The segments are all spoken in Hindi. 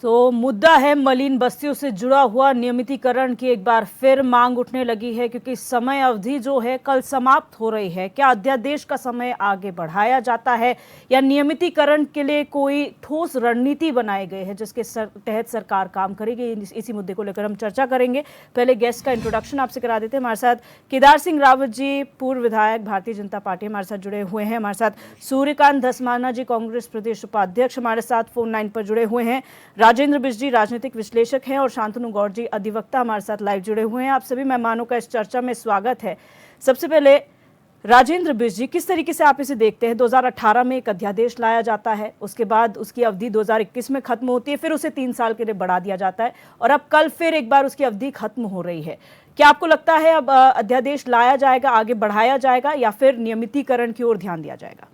तो मुद्दा है मलिन बस्तियों से जुड़ा हुआ नियमितीकरण की एक बार फिर मांग उठने लगी है, क्योंकि समय अवधि जो है कल समाप्त हो रही है। क्या अध्यादेश का समय आगे बढ़ाया जाता है या नियमितीकरण के लिए कोई ठोस रणनीति बनाई गई है जिसके तहत सरकार काम करेगी? इसी मुद्दे को लेकर हम चर्चा करेंगे। पहले गेस्ट का इंट्रोडक्शन आपसे करा देते हैं। हमारे साथ केदार सिंह रावत जी, पूर्व विधायक, भारतीय जनता पार्टी, हमारे साथ जुड़े हुए हैं। हमारे साथ सूर्यकांत धस्माना जी, कांग्रेस प्रदेश उपाध्यक्ष, हमारे साथ फोन लाइन पर जुड़े हुए हैं। राजेंद्र बिष्ट जी, राजनीतिक विश्लेषक हैं, और शांतनु गौड़ जी, अधिवक्ता, हमारे साथ लाइव जुड़े हुए हैं। आप सभी मेहमानों का इस चर्चा में स्वागत है। सबसे पहले राजेंद्र बिष्ट जी, किस तरीके से आप इसे देखते हैं? 2018 में एक अध्यादेश लाया जाता है, उसके बाद उसकी अवधि 2021 में खत्म होती है, फिर उसे 3 साल के लिए बढ़ा दिया जाता है, और अब कल फिर एक बार उसकी अवधि खत्म हो रही है। क्या आपको लगता है अब अध्यादेश लाया जाएगा, आगे बढ़ाया जाएगा, या फिर नियमितीकरण की ओर ध्यान दिया जाएगा?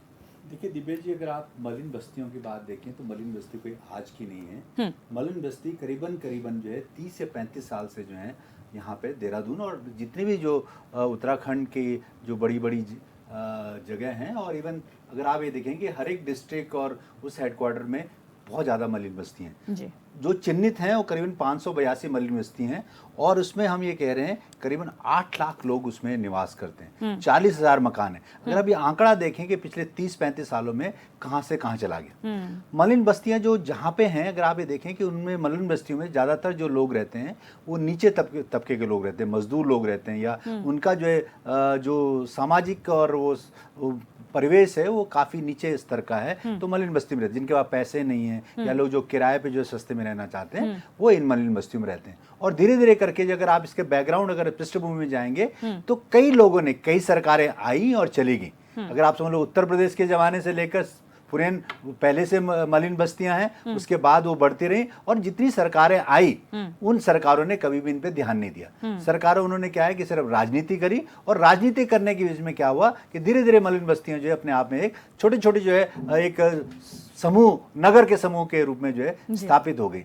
देखिए दिव्या जी, अगर आप मलिन बस्तियों की बात देखें तो मलिन बस्ती कोई आज की नहीं है। मलिन बस्ती करीबन जो है 30 से 35 साल से जो है यहाँ पे देहरादून और जितनी भी जो उत्तराखंड की जो बड़ी बड़ी जगह हैं, और इवन अगर आप ये देखेंगे हर एक डिस्ट्रिक्ट और उस हेडक्वार्टर में बहुत ज़्यादा मलिन बस्ती हैं जी। जो चिन्हित हैं, वो करीबन 582 मलिन बस्ती हैं, और उसमें हम ये कह रहे हैं करीबन 8 लाख लोग उसमें निवास करते हैं। 40,000 मकान है। अगर आप ये आंकड़ा देखें कि पिछले 30-35 सालों में कहाँ से कहाँ चला गया। मलिन बस्तियां जो जहाँ पे हैं, अगर आप ये देखें कि उनमें मलिन बस्तियों में ज़्यादातर जो लोग रहते हैं वो नीचे तबके के लोग रहते हैं, मजदूर लोग रहते हैं, या उनका जो है जो सामाजिक और वो परिवेश है वो काफ़ी नीचे स्तर का है। तो मलिन बस्ती में रहते हैं जिनके पास पैसे नहीं है, या लोग जो किराए पे जो सस्ते में रहना चाहते हैं, वो इन मलिन बस्तियों में रहते हैं। और धीरे धीरे करके अगर आप इसके बैकग्राउंड, अगर पृष्ठभूमि में जाएंगे, तो कई लोगों ने, कई सरकारें आई और चली गई। अगर आप समझ लो उत्तर प्रदेश के ज़माने से लेकर पुरान पहले से मलिन बस्तियां हैं, उसके बाद वो बढ़ती रही, और जितनी सरकारें आई उन सरकारों ने कभी भी इन पे ध्यान नहीं दिया। सरकारों उन्होंने क्या है कि सिर्फ राजनीति करी, और राजनीति करने के बीच में क्या हुआ कि धीरे धीरे मलिन बस्तियां जो है अपने आप में एक छोटे छोटे जो है एक समूह, नगर के समूह के रूप में जो है स्थापित हो गई।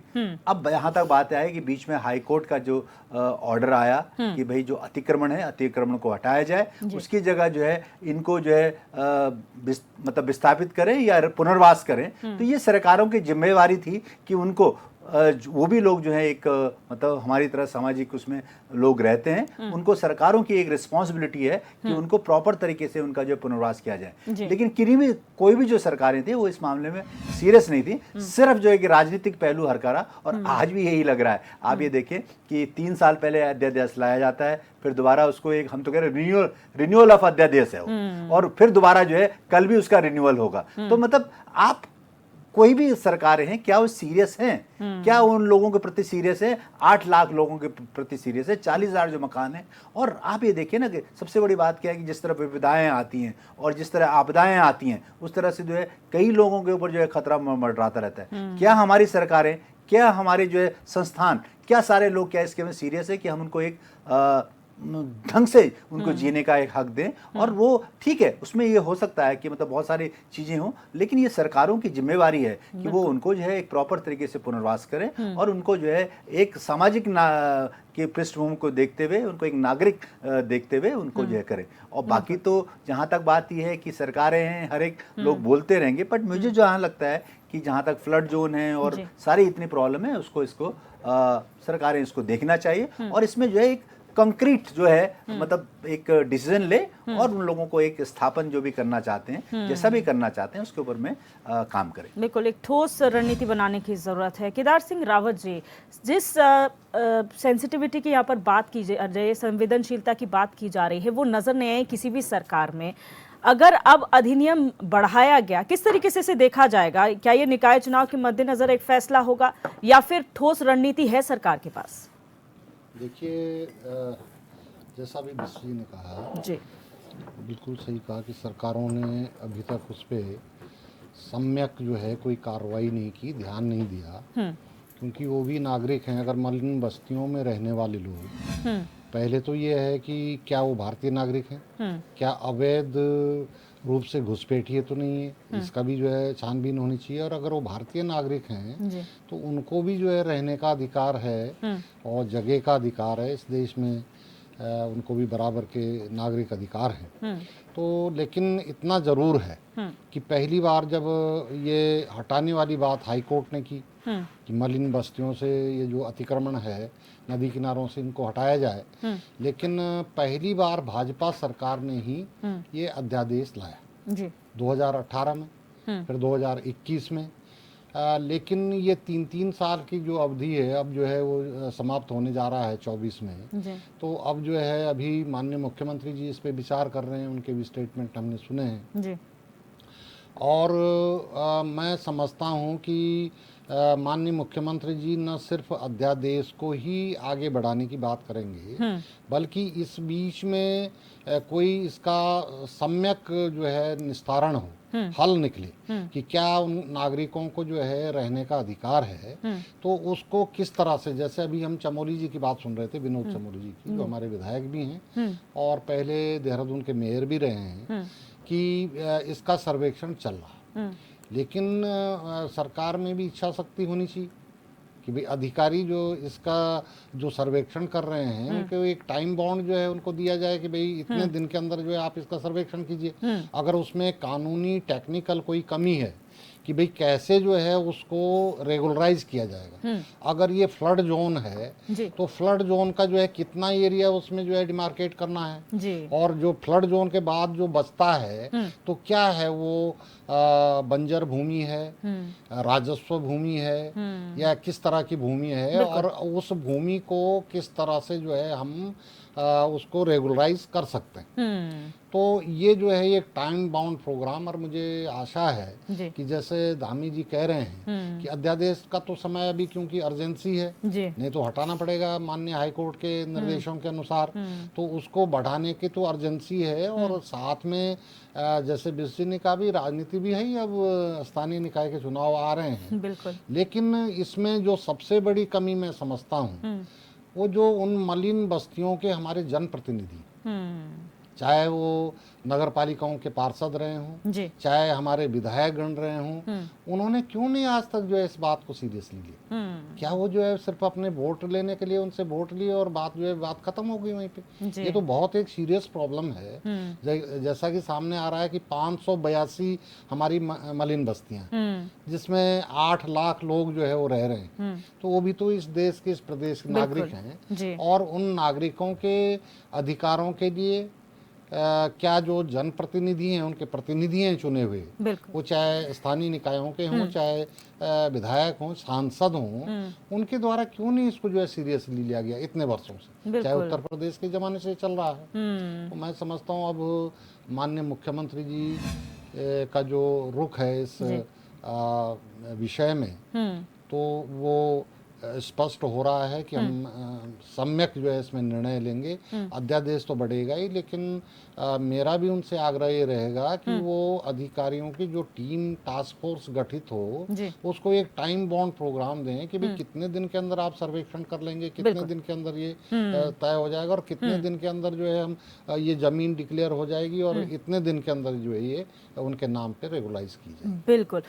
अब यहाँ तक बात है कि बीच में हाई कोर्ट का जो ऑर्डर आया कि भाई जो अतिक्रमण है, अतिक्रमण को हटाया जाए, उसकी जगह जो है इनको जो है मतलब विस्थापित करें या पुनर्वास करें। तो ये सरकारों की जिम्मेवारी थी कि उनको वो भी लोग जो है एक मतलब हमारी तरह सामाजिक उसमें लोग रहते हैं, उनको सरकारों की एक रिस्पॉन्सिबिलिटी है कि उनको प्रॉपर तरीके से उनका जो पुनर्वास किया जाए। लेकिन कोई भी जो सरकारें थी वो इस मामले में सीरियस नहीं थी, सिर्फ जो है कि राजनीतिक पहलू हरकरा, और आज भी यही लग रहा है। आप ये देखें कि 3 साल पहले अध्यादेश लाया जाता है, फिर दोबारा उसको एक, हम तो कह रहे हैं रिन्यूअल ऑफ अध्यादेश है वो, और फिर दोबारा जो है कल भी उसका रिन्यूअल होगा। तो मतलब आप कोई भी सरकारें हैं, क्या वो सीरियस हैं? क्या उन लोगों के प्रति सीरियस है? 8 लाख लोगों के प्रति सीरियस है, 40,000 जो मकान है। और आप ये देखिए ना कि सबसे बड़ी बात क्या है कि जिस तरह विपदाएं आती हैं और जिस तरह आपदाएं आती हैं, उस तरह से जो है कई लोगों के ऊपर जो है खतरा मंडराता रहता है। क्या हमारी सरकारें, क्या हमारे जो है संस्थान, क्या सारे लोग क्या इसके में सीरियस है कि हम उनको एक ढंग से उनको जीने का एक हक दें? और वो ठीक है, उसमें ये हो सकता है कि मतलब बहुत सारी चीज़ें हों, लेकिन ये सरकारों की जिम्मेवारी है कि वो उनको जो है एक प्रॉपर तरीके से पुनर्वास करें, और उनको जो है एक सामाजिक के पृष्ठभूमि को देखते हुए, उनको एक नागरिक देखते हुए उनको जो है करें। और बाकी तो जहाँ तक बात ये है कि सरकारें हैं, हर एक लोग बोलते रहेंगे, बट मुझे जहाँ लगता है कि जहाँ तक फ्लड जोन है और सारी इतनी प्रॉब्लम है, इसको सरकारें इसको देखना चाहिए, और इसमें जो है एक कंक्रीट जो है मतलब एक डिसीजन ले, और उन लोगों को एक स्थापन जो भी करना चाहते हैं, जैसा भी करना चाहते हैं, उसके ऊपर में काम करें। बिल्कुल, एक ठोस रणनीति बनाने की जरूरत है। केदार सिंह रावत जी, जिस सेंसिटिविटी की यहाँ पर बात की जा रही है, संवेदनशीलता की बात की जा रही है, वो नजर नहीं आई किसी भी सरकार में। अगर अब अधिनियम बढ़ाया गया, किस तरीके से इसे देखा जाएगा? क्या ये निकाय चुनाव के मद्देनजर एक फैसला होगा, या फिर ठोस रणनीति है सरकार के पास? देखिए, जैसा भी बिष्ट जी ने कहा जी, बिल्कुल सही कहा कि सरकारों ने अभी तक उस पर सम्यक जो है कोई कार्रवाई नहीं की, ध्यान नहीं दिया, क्योंकि वो भी नागरिक हैं। अगर मलिन बस्तियों में रहने वाले लोग, पहले तो ये है कि क्या वो भारतीय नागरिक हैं, क्या अवैध रूप से घुसपैठिए तो नहीं है, इसका भी जो है छानबीन होनी चाहिए। और अगर वो भारतीय नागरिक हैं तो उनको भी जो है रहने का अधिकार है और जगह का अधिकार है इस देश में, उनको भी बराबर के नागरिक अधिकार हैं। तो लेकिन इतना ज़रूर है कि पहली बार जब ये हटाने वाली बात हाई कोर्ट ने की, कि मलिन बस्तियों से ये जो अतिक्रमण है नदी किनारों से इनको हटाया जाए, लेकिन पहली बार भाजपा सरकार ने ही ये अध्यादेश लाया जी 2018 में, फिर 2021 में। लेकिन ये 3-3 साल की जो अवधि है अब जो है वो समाप्त होने जा रहा है 24 में। जी तो अब जो है अभी माननीय मुख्यमंत्री जी इस पे विचार कर रहे हैं, उनके भी स्टेटमेंट हमने सुने हैं। जी और मैं समझता हूँ कि माननीय मुख्यमंत्री जी न सिर्फ अध्यादेश को ही आगे बढ़ाने की बात करेंगे, बल्कि इस बीच में कोई इसका सम्यक जो है निस्तारण हो, हल निकले कि क्या उन नागरिकों को जो है रहने का अधिकार है, तो उसको किस तरह से, जैसे अभी हम चमोली जी की बात सुन रहे थे, विनोद चमोली जी की, जो हमारे विधायक भी हैं और पहले देहरादून के मेयर भी रहे हैं, कि इसका सर्वेक्षण चल रहा, लेकिन सरकार में भी इच्छा शक्ति होनी चाहिए कि भाई अधिकारी जो इसका जो सर्वेक्षण कर रहे हैं उनको एक टाइम बाउंड जो है उनको दिया जाए कि भाई इतने दिन के अंदर जो है आप इसका सर्वेक्षण कीजिए। अगर उसमें कानूनी टेक्निकल कोई कमी है कि भाई कैसे जो है उसको रेगुलराइज किया जाएगा। अगर ये फ्लड जोन है तो फ्लड जोन का जो है कितना एरिया उसमें जो है डिमार्केट करना है जी और जो फ्लड जोन के बाद जो बचता है तो क्या है वो बंजर भूमि है, राजस्व भूमि है, या किस तरह की भूमि है, और उस भूमि को किस तरह से जो है हम उसको रेगुलराइज कर सकते हैं। तो ये जो है एक टाइम बाउंड प्रोग्राम, और मुझे आशा है कि जैसे धामी जी कह रहे हैं कि अध्यादेश का तो समय अभी क्योंकि अर्जेंसी है, नहीं तो हटाना पड़ेगा माननीय हाईकोर्ट के निर्देशों के अनुसार, तो उसको बढ़ाने की तो अर्जेंसी है। और साथ में जैसे बिस्सी ने कहा भी राजनीति भी है, अब स्थानीय निकाय के चुनाव आ रहे हैं, बिल्कुल। लेकिन इसमें जो सबसे बड़ी कमी मैं समझता हूँ वो जो उन मलिन बस्तियों के हमारे जनप्रतिनिधि, चाहे वो नगर पालिकाओं के पार्षद रहे हों, चाहे हमारे विधायक गण रहे हों, उन्होंने क्यों नहीं आज तक जो है इस बात को सीरियसली लिया? क्या वो जो है सिर्फ अपने वोट लेने के लिए उनसे वोट लिए और बात जो है बात खत्म हो गई वहीं पे? ये तो बहुत एक सीरियस प्रॉब्लम है। जैसा कि सामने आ रहा है कि 582 हमारी मलिन बस्तियां, जिसमें 8 लाख लोग जो है वो रह रहे हैं, तो वो भी तो इस देश के, इस प्रदेश के नागरिक हैं, और उन नागरिकों के अधिकारों के लिए क्या जो जनप्रतिनिधि हैं, उनके प्रतिनिधि हैं चुने हुए, वो चाहे स्थानीय निकायों के हों, चाहे विधायक हों, सांसद हों, उनके द्वारा क्यों नहीं इसको जो है सीरियसली लिया गया इतने वर्षों से? चाहे उत्तर प्रदेश के जमाने से चल रहा है। तो मैं समझता हूँ अब माननीय मुख्यमंत्री जी का जो रुख है इस विषय में, तो वो स्पष्ट हो रहा है कि हम सम्यक जो है इसमें निर्णय लेंगे। अध्यादेश तो बढ़ेगा ही, लेकिन मेरा भी उनसे आग्रह ये रहेगा कि वो अधिकारियों की जो टीम टास्क फोर्स गठित हो, उसको एक टाइम बाउंड प्रोग्राम दें कि भाई कितने दिन के अंदर आप सर्वेक्षण कर लेंगे, कितने दिन के अंदर ये तय हो जाएगा, और कितने दिन के अंदर जो है हम ये जमीन डिक्लेयर हो जाएगी, और इतने दिन के अंदर जो है ये उनके नाम पे रेगुलाइज की जाए। बिल्कुल।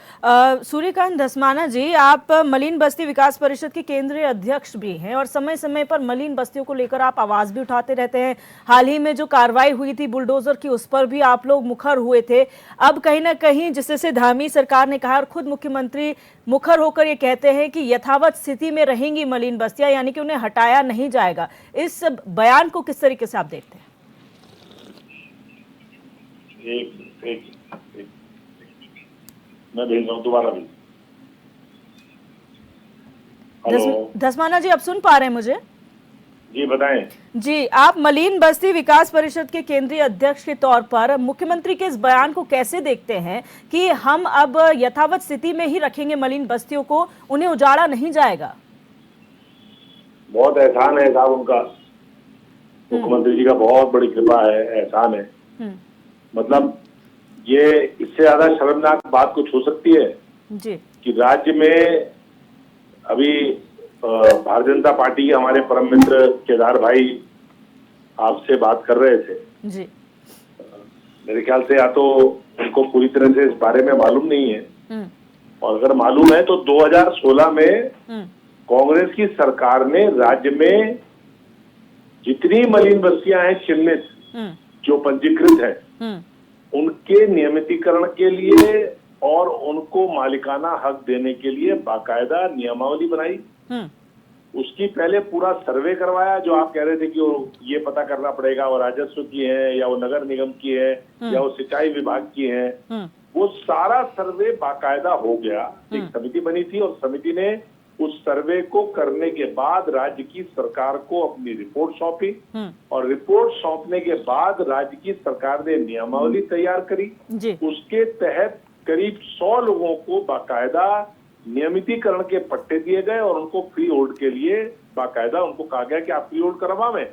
सूर्यकांत धस्माना जी, आप मलिन बस्ती विकास परिषद के केंद्रीय अध्यक्ष भी हैं और समय समय पर मलिन बस्तियों को लेकर आप आवाज भी उठाते रहते हैं। हाल ही में जो कार्रवाई हुई थी बुलडोजर की, उस पर भी आप लोग मुखर हुए थे। अब कहीं ना कहीं जिससे धामी सरकार ने कहा, और खुद मुख्यमंत्री मुखर होकर ये कहते हैं कि यथावत स्थिति में रहेंगी मलिन बस्तियां, यानी कि उन्हें हटाया नहीं जाएगा। इस बयान को किस तरीके से आप देखते हैं? एक मैं भेज रहा हूँ दोबारा भी। धस्माना जी, आप सुन पा रहे हैं मुझे? जी बताएं। जी, आप मलिन बस्ती विकास परिषद के केंद्रीय अध्यक्ष के तौर पर मुख्यमंत्री के इस बयान को कैसे देखते हैं कि हम अब यथावत स्थिति में ही रखेंगे मलिन बस्तियों को, उन्हें उजाड़ा नहीं जाएगा? बहुत एहसान है साहब उनका, मुख्यमंत्री जी का बहुत बड़ी कृपा है, एहसान है। मतलब ये इससे ज्यादा शर्मनाक बात कुछ हो सकती है जी कि राज्य में अभी भारतीय जनता पार्टी के हमारे परम मित्र केदार भाई आपसे बात कर रहे थे जी। मेरे ख्याल से या तो उनको पूरी तरह से इस बारे में मालूम नहीं है, और अगर मालूम है तो 2016 में कांग्रेस की सरकार ने राज्य में जितनी मलिन बस्तियां हैं चिन्हित जो पंजीकृत है, उनके नियमितीकरण के लिए और उनको मालिकाना हक देने के लिए बाकायदा नियमावली बनाई। उसकी पहले पूरा सर्वे करवाया, जो आप कह रहे थे कि वो ये पता करना पड़ेगा वो राजस्व की है या वो नगर निगम की है या वो सिंचाई विभाग की है। वो सारा सर्वे बाकायदा हो गया। एक समिति बनी थी और समिति ने उस सर्वे को करने के बाद राज्य की सरकार को अपनी रिपोर्ट सौंपी और रिपोर्ट सौंपने के बाद राज्य की सरकार ने नियमावली तैयार करी। उसके तहत करीब 100 लोगों को बाकायदा नियमितीकरण के पट्टे दिए गए और उनको फ्री होल्ड के लिए बाकायदा उनको कहा गया कि आप फ्री होल्ड करवावें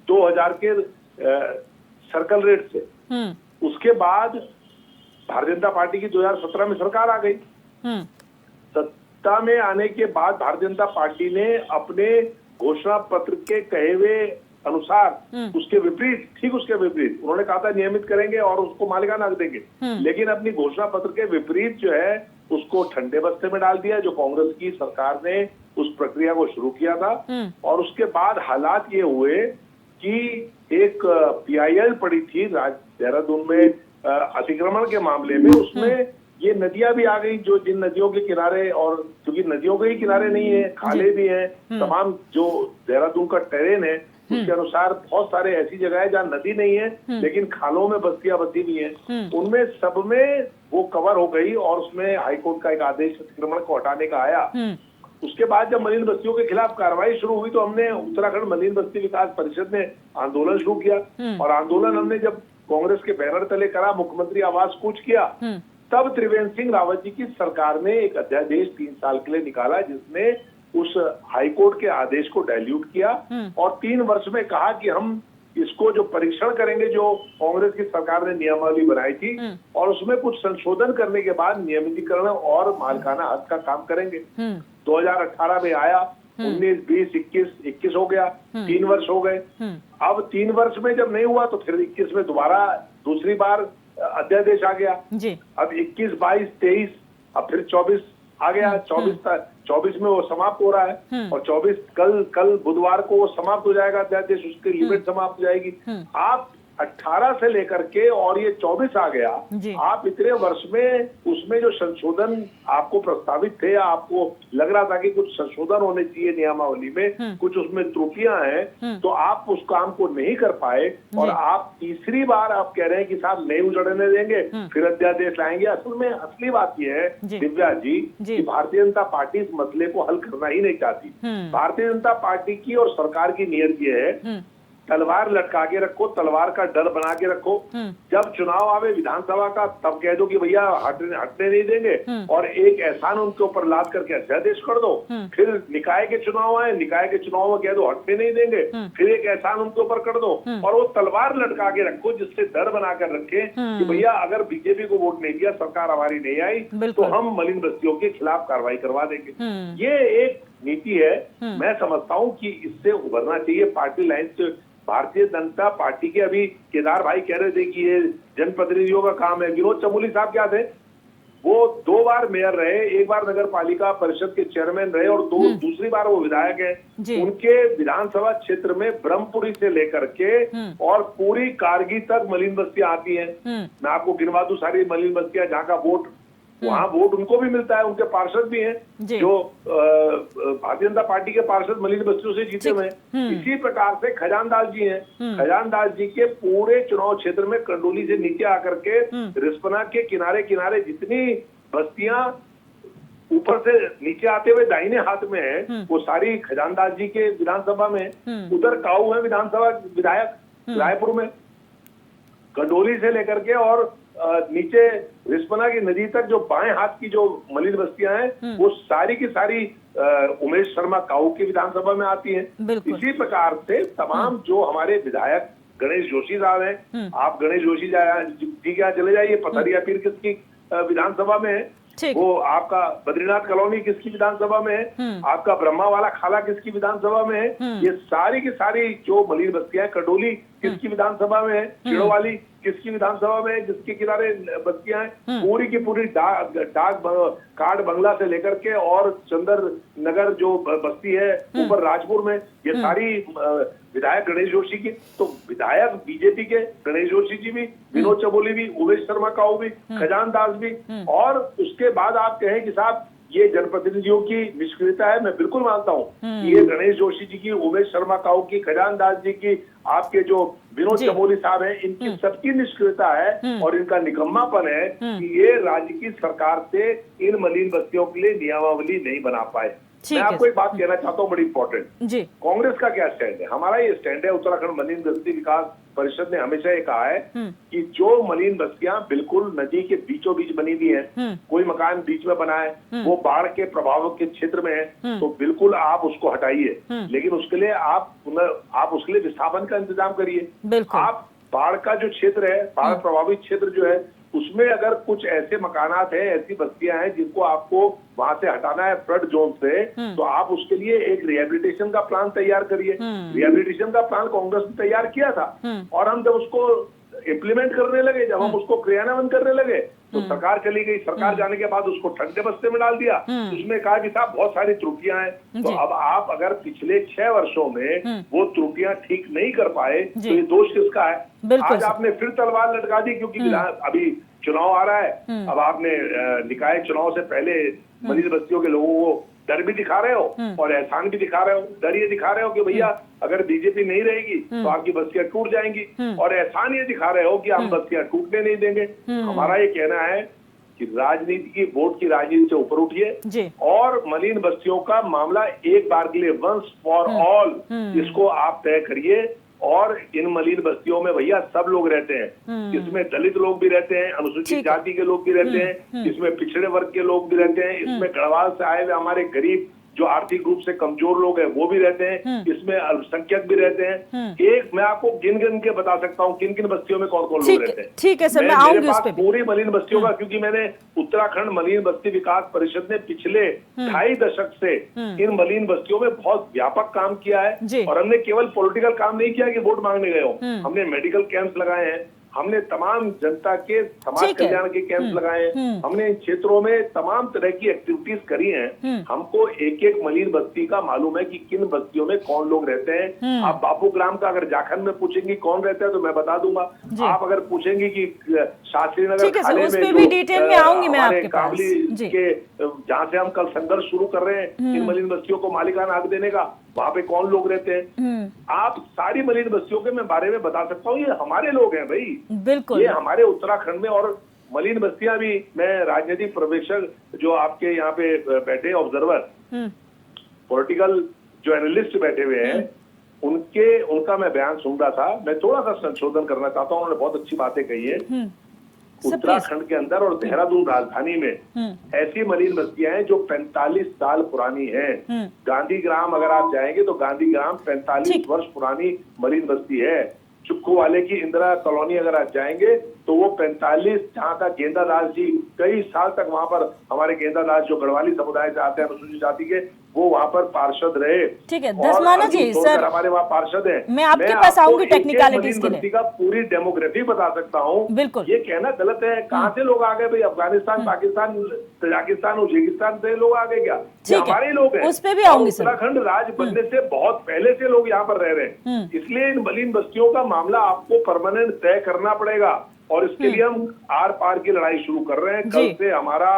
2000 के सर्कल रेट से। उसके बाद भारतीय जनता पार्टी की 2017 में सरकार आ गई। सत्ता में आने के बाद भारतीय जनता पार्टी ने अपने घोषणा पत्र के कहे हुए अनुसार उसके विपरीत, ठीक उसके विपरीत, उन्होंने कहा था नियमित करेंगे और उसको मालिकाना हक देंगे, लेकिन अपनी घोषणा पत्र के विपरीत जो है उसको ठंडे बस्ते में डाल दिया। जो कांग्रेस की सरकार ने उस प्रक्रिया को शुरू किया था और उसके बाद हालात ये हुए कि एक PIL पड़ी थी देहरादून में अतिक्रमण के मामले में, उसमें ये नदियां भी आ गई, जो जिन नदियों के किनारे, और क्योंकि नदियों के ही किनारे नहीं है, खाले भी हैं, तमाम जो देहरादून का टेरेन है उसके अनुसार बहुत सारे ऐसी जगह है जहाँ नदी नहीं है लेकिन खालों में बस्तियां बसी हुई हैं। उनमें सब में वो कवर हो गई और उसमें हाईकोर्ट का एक आदेश अतिक्रमण को हटाने का आया। उसके बाद जब मलिन बस्तियों के खिलाफ कार्रवाई शुरू हुई तो हमने उत्तराखंड मलिन बस्ती विकास परिषद ने आंदोलन शुरू किया और आंदोलन हमने जब कांग्रेस के बैनर तले करा, मुख्यमंत्री आवास कूच किया, तब त्रिवेंद्र सिंह रावत जी की सरकार ने एक अध्यादेश 3 साल के लिए निकाला जिसने उस हाईकोर्ट के आदेश को डाइल्यूट किया और 3 वर्ष में कहा कि हम इसको जो परीक्षण करेंगे जो कांग्रेस की सरकार ने नियमावली बनाई थी और उसमें कुछ संशोधन करने के बाद नियमितीकरण और मालिकाना हक का काम करेंगे। 2018 में आया, 19, 20, 21 हो गया, 3 वर्ष हो गए। अब 3 वर्ष में जब नहीं हुआ तो फिर 21 में दोबारा दूसरी बार अध्यादेश आ गया। अब 21, 22, 23, अब फिर 24 आ गया। 24 में वो समाप्त हो रहा है और 24 कल बुधवार को वो समाप्त हो जाएगा अध्यादेश, उसकी लिमिट समाप्त हो जाएगी। आप 18 से लेकर के और ये 24 आ गया, आप इतने वर्ष में उसमें जो संशोधन आपको प्रस्तावित थे या आपको लग रहा था कि कुछ संशोधन होने चाहिए नियमावली में, कुछ उसमें त्रुटियां हैं, तो आप उस काम को नहीं कर पाए और आप तीसरी बार आप कह रहे हैं कि साहब नहीं उजड़ने देंगे, फिर अध्यादेश लाएंगे। असल में असली बात यह है दिव्या जी कि भारतीय जनता पार्टी इस मसले को हल करना ही नहीं चाहती। भारतीय जनता पार्टी की और सरकार की नीयत ये है तलवार लटका के रखो, तलवार का डर बना के रखो। जब चुनाव आवे विधानसभा का तब कह दो कि भैया हटने नहीं देंगे और एक एहसान उनके ऊपर लाद करके अध्यादेश कर दो। फिर निकाय के चुनाव आए, निकाय के चुनाव में कह दो हटने नहीं देंगे, फिर एक एहसान उनके ऊपर कर दो और वो तलवार लटका के रखो जिससे डर बना कर रखे कि भैया अगर बीजेपी को वोट नहीं दिया, सरकार हमारी नहीं आई तो हम मलिन बस्तियों के खिलाफ कार्रवाई करवा देंगे। ये एक नीति है। मैं समझता हूँ कि इससे उभरना चाहिए पार्टी लाइन से। भारतीय जनता पार्टी के अभी केदार भाई कह रहे थे कि ये जनप्रतिनिधियों का काम है। विनोद चमोली साहब क्या थे, वो 2 बार मेयर रहे, 1 बार नगर पालिका परिषद के चेयरमैन रहे और दूसरी बार वो विधायक है। उनके विधानसभा क्षेत्र में ब्रह्मपुरी से लेकर के और पूरी कारगी तक मलिन बस्तियां आती हैं। मैं आपको गिनवा दूं सारी मलिन बस्तियां जहाँ का वोट, वहाँ वोट उनको भी मिलता है, उनके पार्षद भी हैं जो भारतीय जनता पार्टी के पार्षद मलिन बस्तियों से जीते हुए। इसी प्रकार से खजानदास जी हैं, खजानदास जी के पूरे चुनाव क्षेत्र में कंडोली से नीचे आकर के रिस्पना के किनारे किनारे जितनी बस्तियां ऊपर से नीचे आते हुए दाहिने हाथ में है वो सारी खजानदास जी के विधानसभा में। उधर काऊ है विधानसभा विधायक रायपुर में, कंडोली से लेकर के और नीचे रिस्पना की नदी तक जो बाएं हाथ की जो मलिन बस्तियां हैं वो सारी की सारी उमेश शर्मा काऊ की विधानसभा में आती हैं। इसी प्रकार से तमाम जो हमारे विधायक गणेश जोशी साहब हैं, आप गणेश जोशी जी के यहाँ चले जाइए, पथरिया पीर किसकी विधानसभा में है, वो आपका बद्रीनाथ कॉलोनी किसकी विधानसभा में है, आपका ब्रह्मा वाला खाला किसकी विधानसभा में है। ये सारी की सारी जो मलिन बस्तियां, कंडोली किसकी विधानसभा में है, चिड़ोवाली किसकी विधानसभा में है, जिसके किनारे बस्तियां हैं, पूरी की पूरी डाक कार्ड बंगला से लेकर के और चंदर नगर जो बस्ती है ऊपर राजपुर में, ये सारी विधायक गणेश जोशी की। तो विधायक बीजेपी के गणेश जोशी जी भी, विनोद चमोली भी, उमेश शर्मा काऊ भी, खजान दास भी, और उसके बाद आप कहें कि साहब ये जनप्रतिनिधियों की निष्क्रियता है, मैं बिल्कुल मानता हूँ कि ये गणेश जोशी जी की, उमेश शर्मा काऊ की, खजान दास जी की, आपके जो विनोद चमोली साहब हैं, इनकी सबकी निष्क्रियता है और इनका निकम्मापन है कि ये राज्य की सरकार से इन मलिन बस्तियों के लिए नियमावली नहीं बना पाए। मैं आपको एक बात कहना चाहता हूँ बड़ी इंपॉर्टेंट, कांग्रेस का क्या स्टैंड है, हमारा ये स्टैंड है, उत्तराखंड मलिन बस्ती विकास परिषद ने हमेशा ये कहा है कि जो मलिन बस्तियां बिल्कुल नदी के बीचों बीच बनी हुई हैं, कोई मकान बीच में बना है, वो बाढ़ के प्रभाव के क्षेत्र में है, तो बिल्कुल आप उसको हटाइए, लेकिन उसके लिए आप उसके लिए विस्थापन का इंतजाम करिए। आप बाढ़ का जो क्षेत्र है, बाढ़ प्रभावित क्षेत्र जो है, उसमें अगर कुछ ऐसे मकानात हैं, ऐसी बस्तियां हैं जिनको आपको वहां से हटाना है फ्लड जोन से, तो आप उसके लिए एक रिहेबिलिटेशन का प्लान तैयार करिए। रिहेबिलिटेशन का प्लान कांग्रेस ने तैयार किया था और हम जब उसको इम्प्लीमेंट करने लगे, जब हम उसको क्रियान्वयन करने लगे, तो सरकार चली गई। सरकार जाने के बाद उसको ठंडे बस्ते में डाल दिया। उसमें कहा कि साहब बहुत सारी त्रुटियां हैं। तो अब आप अगर पिछले 6 वर्षों में वो त्रुटियां ठीक नहीं कर पाए तो ये दोष किसका है? आज आपने फिर तलवार लटका दी क्योंकि अभी चुनाव आ रहा है। अब आपने निकाय चुनाव से पहले मलिन बस्तियों के लोगों को डर भी दिखा रहे हो और एहसान भी दिखा रहे हो। डर ये दिखा रहे हो कि भैया अगर बीजेपी नहीं रहेगी तो आपकी बस्तियां टूट जाएंगी, और एहसान ये दिखा रहे हो कि हम बस्तियां टूटने नहीं देंगे। हमारा ये कहना है कि राजनीति की, वोट की राजनीति से ऊपर उठिए और मलिन बस्तियों का मामला एक बार के लिए वंस फॉर ऑल इसको आप तय करिए। और इन मलिन बस्तियों में भैया सब लोग रहते हैं, इसमें दलित लोग भी रहते हैं, अनुसूचित जाति के लोग भी रहते हैं, इसमें पिछड़े वर्ग के लोग भी रहते हैं, इसमें गढ़वाल से आए हुए हमारे गरीब जो आर्थिक रूप से कमजोर लोग हैं वो भी रहते हैं, इसमें अल्पसंख्यक भी रहते हैं। एक मैं आपको गिन गिन के बता सकता हूँ किन किन बस्तियों में कौन कौन लोग रहते हैं। ठीक है सर, मैं आऊंगी उस पे पूरी मलिन बस्तियों का, क्योंकि मैंने उत्तराखंड मलिन बस्ती विकास परिषद ने पिछले 2.5 दशक से इन मलिन बस्तियों में बहुत व्यापक काम किया है। और हमने केवल पॉलिटिकल काम नहीं किया कि वोट मांगने गए हो, हमने मेडिकल कैंप्स लगाए हैं, हमने तमाम जनता के समाज कल्याण के कैंप लगाए हैं, हमने इन क्षेत्रों में तमाम तरह की एक्टिविटीज करी हैं। हमको एक एक मलिन बस्ती का मालूम है कि किन बस्तियों में कौन लोग रहते हैं। आप बापू ग्राम का अगर झारखंड में पूछेंगी कौन रहता है तो मैं बता दूंगा। आप अगर पूछेंगी कि शास्त्री नगर खाले में भी डिटेल में आऊंगी मैं आपके पास, के जहाँ से हम कल संघर्ष शुरू कर रहे हैं इन मलिन बस्तियों को मालिकाना हक देने का, वहाँ पे कौन लोग रहते हैं। आप सारी मलिन बस्तियों के मैं बारे में बता सकता हूँ, ये हमारे लोग हैं भाई, बिल्कुल ये हमारे उत्तराखंड में। और मलिन बस्तियां भी, मैं राजनीतिक पर्यवेक्षक जो आपके यहाँ पे बैठे ऑब्जर्वर, पॉलिटिकल जो एनालिस्ट बैठे हुए हैं, उनका मैं बयान सुन रहा था। मैं थोड़ा सा संशोधन करना चाहता हूँ, उन्होंने बहुत अच्छी बातें कही है। उत्तराखंड के अंदर और देहरादून राजधानी में ऐसी मलिन बस्तियां हैं जो 45 साल पुरानी हैं। गांधी ग्राम अगर आप जाएंगे तो गांधी ग्राम 45 वर्ष पुरानी मलिन बस्ती है। चुक्कू वाले की इंदिरा कॉलोनी अगर आप जाएंगे तो वो 45, जहाँ तक गेंदा दास जी कई साल तक वहां पर, हमारे गेंदा दास जो गढ़वाली समुदाय से आते हैं, अनुसूचित जाति के, वो वहाँ पर पार्षद रहे। ठीक है धर्माना जी, सर हमारे वहाँ पार्षद हैं। मैं आपके पास आऊंगी टेक्निकलिटीज के लिए, का पूरी डेमोग्राफी बता सकता हूँ। बिल्कुल, ये कहना गलत है। कहाँ से लोग आ गए भाई? अफगानिस्तान, पाकिस्तान, तजाकिस्तान, उज्बेकिस्तान से लोग आ गए क्या? हमारे लोग हैं। उस पे भी आऊंगी सर। उत्तराखंड राज्य बनने से बहुत पहले से लोग यहाँ पर रह रहे हैं, इसलिए इन मलिन बस्तियों का मामला आपको परमानेंट तय करना पड़ेगा। और इसके लिए हम आर पार की लड़ाई शुरू कर रहे हैं। कल से हमारा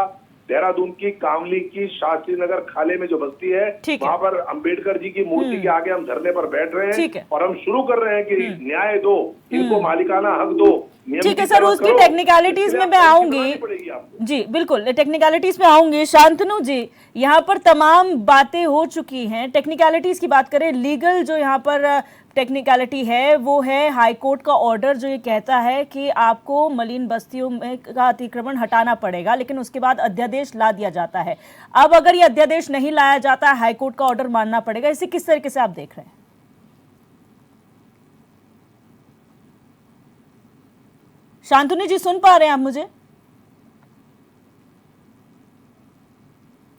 देहरादून की कामली की शास्त्री नगर खाले में जो बस्ती है, वहां पर अंबेडकर जी की मूर्ति के आगे हम धरने पर बैठ रहे हैं और हम शुरू कर रहे हैं कि न्याय दो, इनको मालिकाना हक दो। ठीक है सर, उसकी टेक्निकलिटीज में मैं आऊंगी जी, बिल्कुल टेक्निकलिटीज में आऊंगी। शांतनु जी, यहाँ पर तमाम बातें हो चुकी हैं। टेक्निकलिटीज की बात करें, लीगल जो यहाँ पर टेक्निकलिटी है वो है हाई कोर्ट का ऑर्डर जो ये कहता है कि आपको मलिन बस्तियों में का अतिक्रमण हटाना पड़ेगा, लेकिन उसके बाद अध्यादेश ला दिया जाता है। अब अगर ये अध्यादेश नहीं लाया जाता, हाई कोर्ट का ऑर्डर मानना पड़ेगा। इसे किस तरीके से आप देख रहे हैं? शांतनु जी, सुन पा रहे हैं आप मुझे?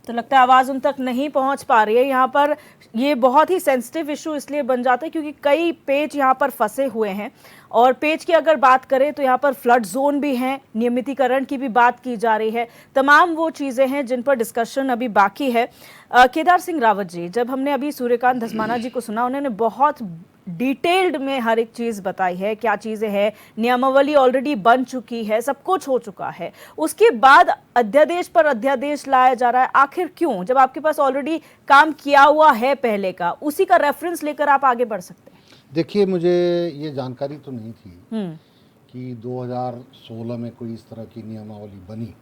तो लगता है आवाज़ उन तक नहीं पहुंच पा रही है। यहाँ पर ये बहुत ही सेंसिटिव इशू इसलिए बन जाता है क्योंकि कई पेज यहाँ पर फंसे हुए हैं, और पेज की अगर बात करें तो यहाँ पर फ्लड जोन भी हैं, नियमितीकरण की भी बात की जा रही है, तमाम वो चीज़ें हैं जिन पर डिस्कशन अभी बाकी है। केदार सिंह रावत जी, जब हमने अभी सूर्यकांत धस्माना जी को सुना, उन्होंने बहुत डिटेल्ड में हर एक चीज़ बताई है, क्या चीज़ें हैं, नियमावली ऑलरेडी बन चुकी है, सब कुछ हो चुका है, उसके बाद अध्यादेश पर अध्यादेश लाया जा रहा है। आखिर क्यों, जब आपके पास ऑलरेडी काम किया हुआ है पहले का, उसी का रेफरेंस लेकर आप आगे बढ़ सकते हैं? देखिए, मुझे ये जानकारी तो नहीं थी कि 2016 में कोई इस तरह की नियमावली बनी,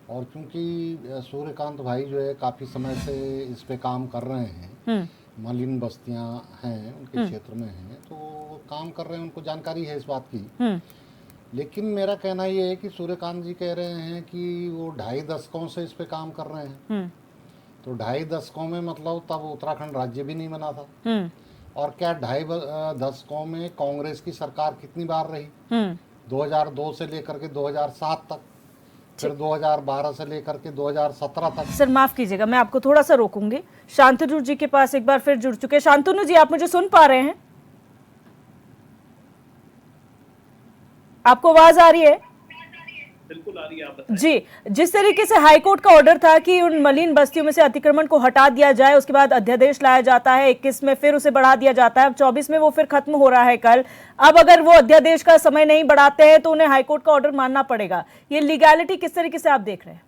और क्योंकि सूर्यकांत भाई जो है काफ़ी समय से इस पे काम कर रहे हैं, मलिन बस्तियां हैं उनके क्षेत्र में हैं, तो वो काम कर रहे हैं, उनको जानकारी है इस बात की। लेकिन मेरा कहना ये है कि सूर्यकांत जी कह रहे हैं कि वो 2.5 दशकों से इस पे काम कर रहे हैं, तो 2.5 दशकों में मतलब तब उत्तराखंड राज्य भी नहीं बना था। और क्या 2.5 दशकों में कांग्रेस की सरकार कितनी बार रही? 2002 से लेकर के 2007 तक, फिर 2012 से लेकर के 2017 तक। सर माफ कीजिएगा, मैं आपको थोड़ा सा रोकूंगी। शांतनु जी के पास एक बार फिर जुड़ चुके हैं। शांतनु जी, आप मुझे सुन पा रहे हैं? आपको आवाज आ रही है? बिल्कुल आ रही है, आप बताएं। जी, जिस तरीके से हाईकोर्ट का ऑर्डर था कि उन मलिन बस्तियों में से अतिक्रमण को हटा दिया जाए, उसके बाद अध्यादेश लाया जाता है, 21 में फिर उसे बढ़ा दिया जाता है, अब 24 में वो फिर खत्म हो रहा है कल। अब अगर वो अध्यादेश का समय नहीं बढ़ाते हैं तो उन्हें हाईकोर्ट का ऑर्डर मानना पड़ेगा। ये लीगैलिटी किस तरीके से आप देख रहे हैं?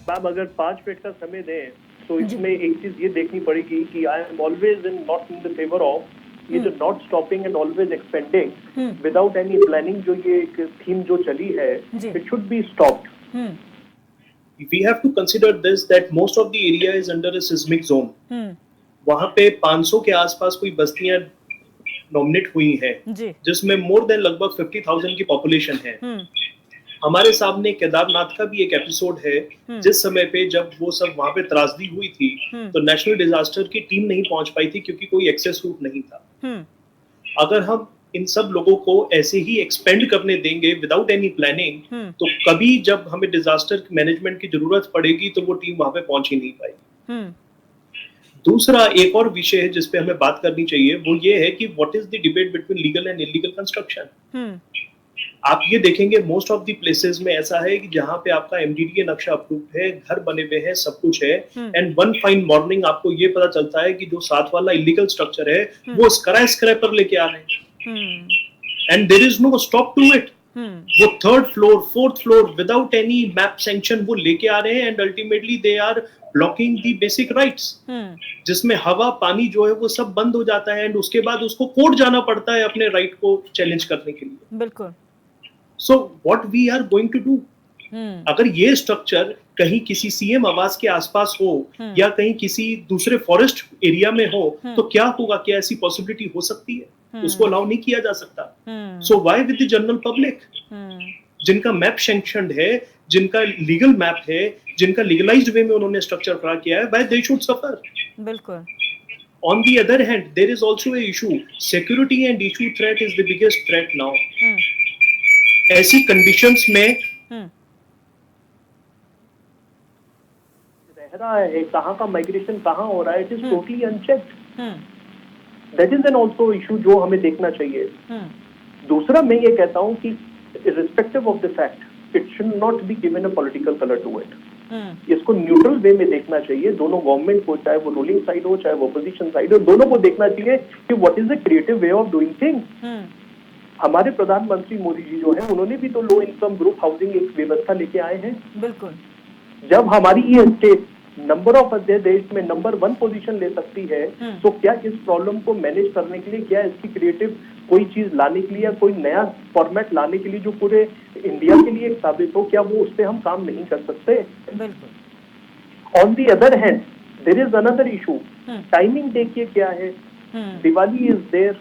मैम, अगर 5 मिनट का समय दें तो इसमें एक चीज ये देखनी पड़ेगी कि I am always not in the favour of ये जो not stopping and always expanding without any planning, जो ये एक थीम जो चली है, it should be stopped. We have to consider this that most of the area is under a seismic zone. वहाँ पे 500 के आसपास कोई बस्तियां नॉमिनेट हुई हैं, जिसमें मोर देन लगभग 50,000 की पॉपुलेशन है। हमारे सामने केदारनाथ का भी एक एपिसोड है, जिस समय पे जब वो सब वहाँ पे त्रासदी हुई थी तो नेशनल डिजास्टर की टीम नहीं पहुंच पाई थी क्योंकि कोई एक्सेस रूट नहीं था। अगर हम इन सब लोगों को ऐसे ही एक्सपेंड करने देंगे विदाउट एनी प्लानिंग, तो कभी जब हमें डिजास्टर मैनेजमेंट की जरूरत पड़ेगी तो वो टीम वहां पे पहुंच ही नहीं पाएगी। दूसरा एक और विषय है जिसपे हमें बात करनी चाहिए, वो ये है कि what is the debate between legal and illegal construction. आप ये देखेंगे मोस्ट ऑफ द प्लेसेस में ऐसा है कि जहां पे आपका एमडीडीए नक्शा अप्रूव्ड है, घर बने हुए हैं, सब कुछ है, एंड वन फाइन मॉर्निंग आपको ये पता चलता है कि जो साथ वाला इलीगल स्ट्रक्चर है वो स्क्रैपर लेके आ रहे हैं, and there is no stop to it. वो 3rd floor 4th floor without any map sanction वो लेके आ रहे हैं, and ultimately they are blocking the basic rights, जिसमें हवा पानी जो है वो सब बंद हो जाता है, एंड उसके बाद उसको कोर्ट जाना पड़ता है अपने राइट को चैलेंज करने के लिए। बिल्कुल। So what we are going to do? अगर ये स्ट्रक्चर कहीं किसी सीएम आवास के आसपास हो या कहीं किसी दूसरे फॉरेस्ट एरिया में हो तो क्या होगा? क्या ऐसी पॉसिबिलिटी हो सकती है? उसको अलाउ नहीं किया जा सकता। So why with the general public, जिनका मैप सैंक्शनड है, जिनका लीगल मैप है, जिनका लीगलाइज्ड वे में उन्होंने स्ट्रक्चर खड़ा किया है, व्हाई दे शुड सफर? बिल्कुल। On the other hand, there is also a issue. Security and issue threat is the biggest threat now. ऐसी कंडीशंस में रह रहा है, कहाँ का माइग्रेशन कहाँ हो रहा है, it is totally unchecked. That is an also issue जो हमें देखना चाहिए। दूसरा मैं ये कहता हूँ कि irrespective of the fact, it should not be given a political color to it. इसको न्यूट्रल वे में देखना चाहिए, दोनों गवर्नमेंट को, चाहे वो रूलिंग साइड हो चाहे वो अपोजिशन साइड हो, दोनों को देखना चाहिए कि what is the creative way of doing things. हमारे प्रधानमंत्री मोदी जी जो है, उन्होंने भी तो लो इनकम ग्रुप हाउसिंग एक व्यवस्था लेके आए हैं। बिल्कुल। जब हमारी ये स्टेट नंबर ऑफ अध्यादेश में नंबर 1 पोजीशन ले सकती है, तो क्या इस प्रॉब्लम को मैनेज करने के लिए, क्या इसकी क्रिएटिव कोई चीज लाने के लिए या कोई नया फॉर्मेट लाने के लिए जो पूरे इंडिया के लिए साबित हो, क्या वो उस पर हम काम नहीं कर सकते? बिल्कुल। On the other hand there is another issue, timing देखिए क्या है। दिवाली इज देयर,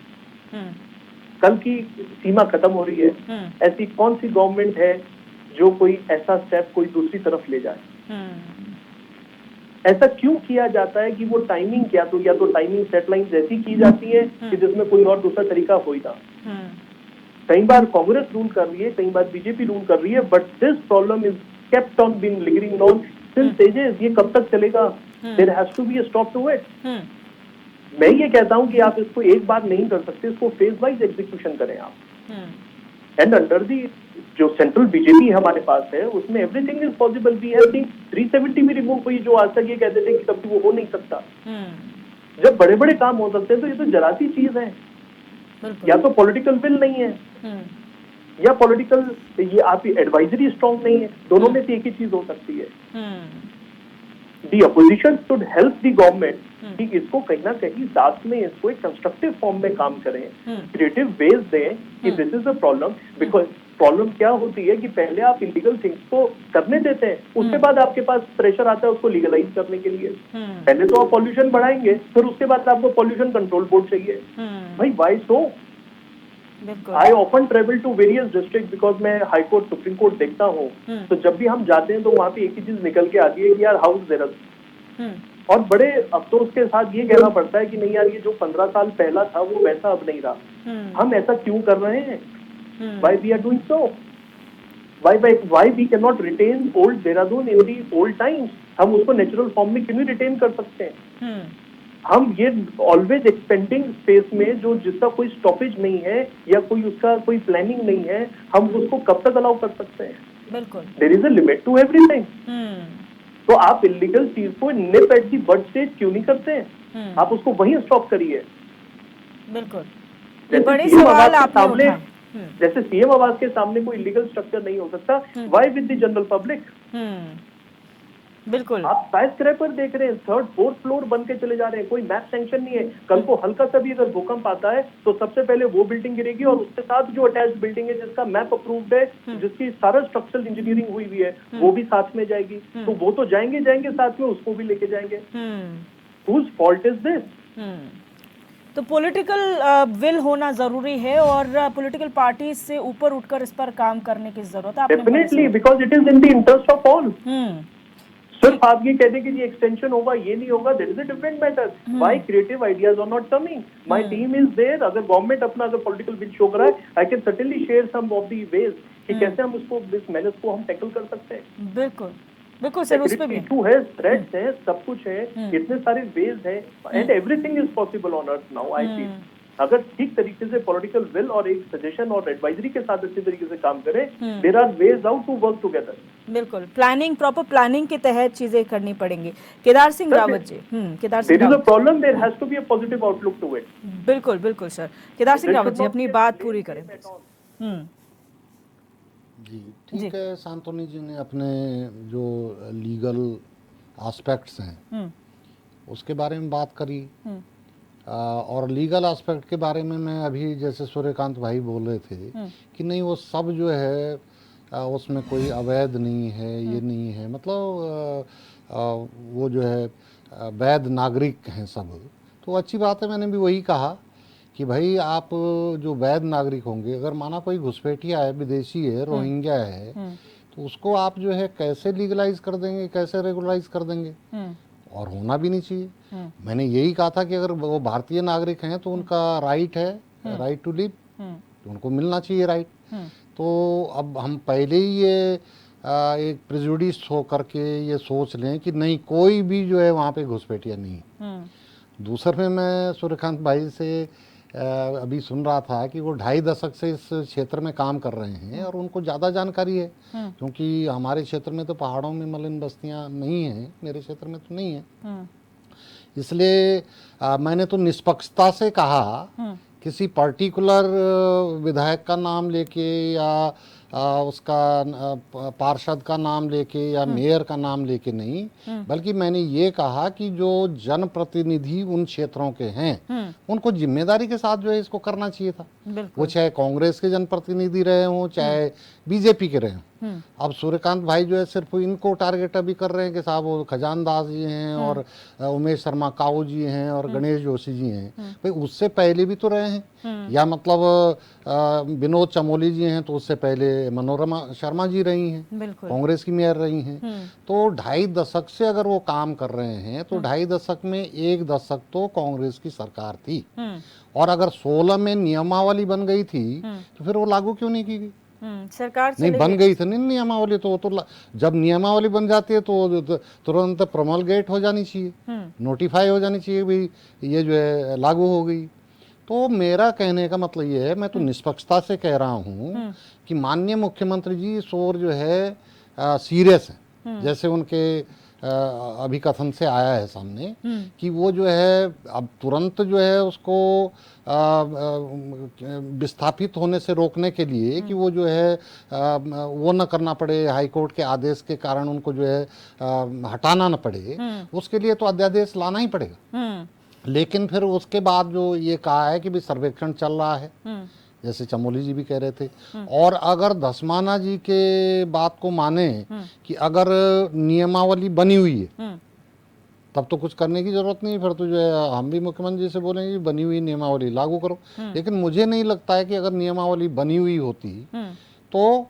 कल की सीमा खत्म हो रही है, ऐसी कौन सी गवर्नमेंट है जो कोई ऐसा स्टेप कोई दूसरी तरफ ले जाए? ऐसा क्यों किया जाता है कि वो टाइमिंग या तो टाइमिंग सेटलाइंस ऐसी की जाती है कि जिसमें कोई और दूसरा तरीका हो ही ना। कई बार कांग्रेस रूल कर रही है, कई बार बीजेपी रूल कर रही है, but this problem is kept on being lingering on initial stages, ये कब तक चलेगा? There has to be a stop to it. मैं ये कहता हूँ कि आप इसको एक बार नहीं कर सकते, इसको फेज वाइज एग्जीक्यूशन करें आप। एंड अंडर दी जो सेंट्रल बीजेपी हमारे पास है, उसमें everything is possible. We have seen 370 भी रिमूव हुई, जो आज तक ये कहते थे कि कभी वो हो नहीं सकता। जब बड़े बड़े काम हो सकते हैं तो ये तो जरा सी चीज है। या तो पॉलिटिकल विल नहीं है, या पॉलिटिकल ये आपकी एडवाइजरी स्ट्रॉन्ग नहीं है, दोनों में से एक ही चीज हो सकती है। दी opposition should help the government कि इसको कहीं ना कहीं साथ में इसको एक कंस्ट्रक्टिव फॉर्म में काम करें, क्रिएटिव वेज दें कि this is the problem. Because problem क्या होती है कि पहले आप इलीगल थिंग्स को करने देते हैं, उसके बाद आपके पास प्रेशर आता है उसको लीगलाइज करने के लिए। पहले तो आप पॉल्यूशन बढ़ाएंगे, फिर उसके बाद आपको पॉल्यूशन कंट्रोल बोर्ड चाहिए। भाई why so? I often travel to various district because मैं हाई कोर्ट सुप्रीम कोर्ट देखता हूँ। तो जब भी हम जाते हैं तो वहाँ पे एक ही चीज निकल के आती है कि यार हाउस देयर। और बड़े अफसोस के साथ ये कहना पड़ता है कि नहीं यार, ये जो 15 साल पहला था वो वैसा अब नहीं रहा। हम ऐसा क्यों कर रहे हैं? Why we are doing so? Why we cannot retain old Dehradun in the old times? हम उसको नेचुरल फॉर्म में क्यों नहीं रिटेन कर सकते हैं? हम ये ऑलवेज एक्सपेंडिंग स्पेस में जो जिसका कोई स्टॉपेज नहीं है या कोई उसका कोई प्लानिंग नहीं है, हम उसको कब तक अलाउ कर सकते हैं? बिल्कुल, there is a limit to everything. तो आप इलीगल चीज को निप एट दी बड स्टेज क्यों नहीं करते हैं? आप उसको वहीं स्टॉप करिए। बिल्कुल, बड़े सवाल आपने उठाए। जैसे सीएम आवास के सामने कोई इलीगल स्ट्रक्चर नहीं हो सकता, why with the general public? बिल्कुल, आप स्काई स्क्रैपर देख रहे हैं, 3rd 4th फ्लोर बन के चले जा रहे हैं, कोई मैप सैंक्शन नहीं है। कल को हल्का सा भी अगर भूकंप आता है तो सबसे पहले वो बिल्डिंग गिरेगी और उसके साथ जो अटैच्ड बिल्डिंग है जिसका मैप अप्रूव्ड है, जिसकी सारा स्ट्रक्चरल इंजीनियरिंग हुई हुई है, वो भी साथ में जाएगी। तो वो तो जाएंगे साथ में, उसको भी लेके जाएंगे। Whose fault is this? तो पॉलिटिकल विल होना जरूरी है और पॉलिटिकल पार्टी से ऊपर उठकर इस पर काम करने की जरूरत है। Definitely, because it is in the interest of all. सिर्फ आप ये कहते कि ये एक्सटेंशन होगा, ये नहीं होगा, that is a different matter. Why creative ideas are not coming? My team is there. अगर गवर्नमेंट अपना अगर पॉलिटिकल विल शो करा है, I can certainly share some of the ways कि कैसे हम उसको इस मेनेज को हम टैकल कर सकते हैं। बिल्कुल बिल्कुल सर, उस पे भी इशू है, थ्रेट्स है, सब कुछ है, इतने सारे वेज हैं, and everything is possible on earth now. I feel अगर ठीक तरीके से पॉलिटिकल विल और एक सजेशन और एडवाइजरी के साथ अच्छी तरीके से काम करें, there are ways out to work together. बिल्कुल, प्लानिंग, प्रॉपर प्लानिंग के तहत चीजें करनी पड़ेंगी। Kedar Singh Rawat ji, Kedar Singh Rawat, problem there has to be a positive outlook to it. बिल्कुल बिल्कुल सर, केदार सिंह रावत जी अपनी बात पूरी करें। जी ठीक है, शांतनु जी ने अपने जो लीगल एस्पेक्ट्स हैं उसके बारे में बात करी। और लीगल एस्पेक्ट के बारे में मैं अभी जैसे सूर्यकांत भाई बोल रहे थे कि नहीं वो सब जो है उसमें कोई अवैध नहीं है, ये नहीं है, मतलब वो जो है वैध नागरिक हैं सब, तो अच्छी बात है। मैंने भी वही कहा कि भाई आप जो वैध नागरिक होंगे, अगर माना कोई घुसपैठिया है, विदेशी है, रोहिंग्या है, तो उसको आप जो है कैसे लीगलाइज कर देंगे, कैसे रेगुलराइज कर देंगे? और होना भी नहीं चाहिए। मैंने यही कहा था कि अगर वो भारतीय नागरिक हैं तो उनका राइट है, राइट टू लिव, तो उनको मिलना चाहिए राइट। तो अब हम पहले ही ये एक प्रेजुडिस हो करके ये सोच लें कि नहीं कोई भी जो है वहाँ पे घुसपैठिया नहीं। दूसरे में मैं सूर्यकांत भाई से अभी सुन रहा था कि वो 2.5 दशक से इस क्षेत्र में काम कर रहे हैं और उनको ज़्यादा जानकारी है, क्योंकि हमारे क्षेत्र में तो पहाड़ों में मलिन बस्तियां नहीं हैं, मेरे क्षेत्र में तो नहीं है। इसलिए मैंने तो निष्पक्षता से कहा, किसी पर्टिकुलर विधायक का नाम लेके या उसका पार्षद का नाम लेके या मेयर का नाम लेके नहीं, बल्कि मैंने ये कहा कि जो जनप्रतिनिधि उन क्षेत्रों के हैं उनको जिम्मेदारी के साथ जो है इसको करना चाहिए था। वो चाहे कांग्रेस के जनप्रतिनिधि रहे हों, चाहे बीजेपी के रहे हों। अब सूर्यकांत भाई जो है सिर्फ इनको टारगेट अभी कर रहे हैं कि साहब वो खजान दास जी हैं और उमेश शर्मा काऊ जी हैं और गणेश जोशी जी हैं, भाई उससे पहले भी तो रहे हैं, या मतलब विनोद चमोली जी हैं तो उससे पहले मनोरमा शर्मा जी रही हैं, कांग्रेस की मेयर रही हैं। तो 2.5 दशक से अगर वो काम कर रहे हैं तो 2.5 दशक में 1 दशक तो कांग्रेस की सरकार थी, और अगर 16 में नियमावली बन गई थी तो फिर वो लागू क्यों नहीं की गई? सरकार नहीं चले बन गए। गई थी नहीं नियमावली, तो वो तो जब नियमावली बन जाती है तो तुरंत प्रोमलगेट हो जानी चाहिए, नोटिफाई हो जानी चाहिए भाई ये जो है लागू हो गई। तो मेरा कहने का मतलब ये है, मैं तो निष्पक्षता से कह रहा हूँ कि माननीय मुख्यमंत्री जी इस ओर जो है सीरियस है, जैसे उनके अभी कथन से आया है सामने कि वो जो है अब तुरंत जो है उसको विस्थापित होने से रोकने के लिए कि वो जो है वो न करना पड़े, हाई कोर्ट के आदेश के कारण उनको जो है हटाना न पड़े, उसके लिए तो अध्यादेश लाना ही पड़ेगा। लेकिन फिर उसके बाद जो ये कहा है कि भी सर्वेक्षण चल रहा है, जैसे चमोली जी भी कह रहे थे, और अगर धस्माना जी के बात को माने कि अगर नियमावली बनी हुई है तब तो कुछ करने की जरूरत नहीं, फिर तो जो है हम भी मुख्यमंत्री जी से बोलेंगे बनी हुई नियमावली लागू करो। लेकिन मुझे नहीं लगता है कि अगर नियमावली बनी हुई होती तो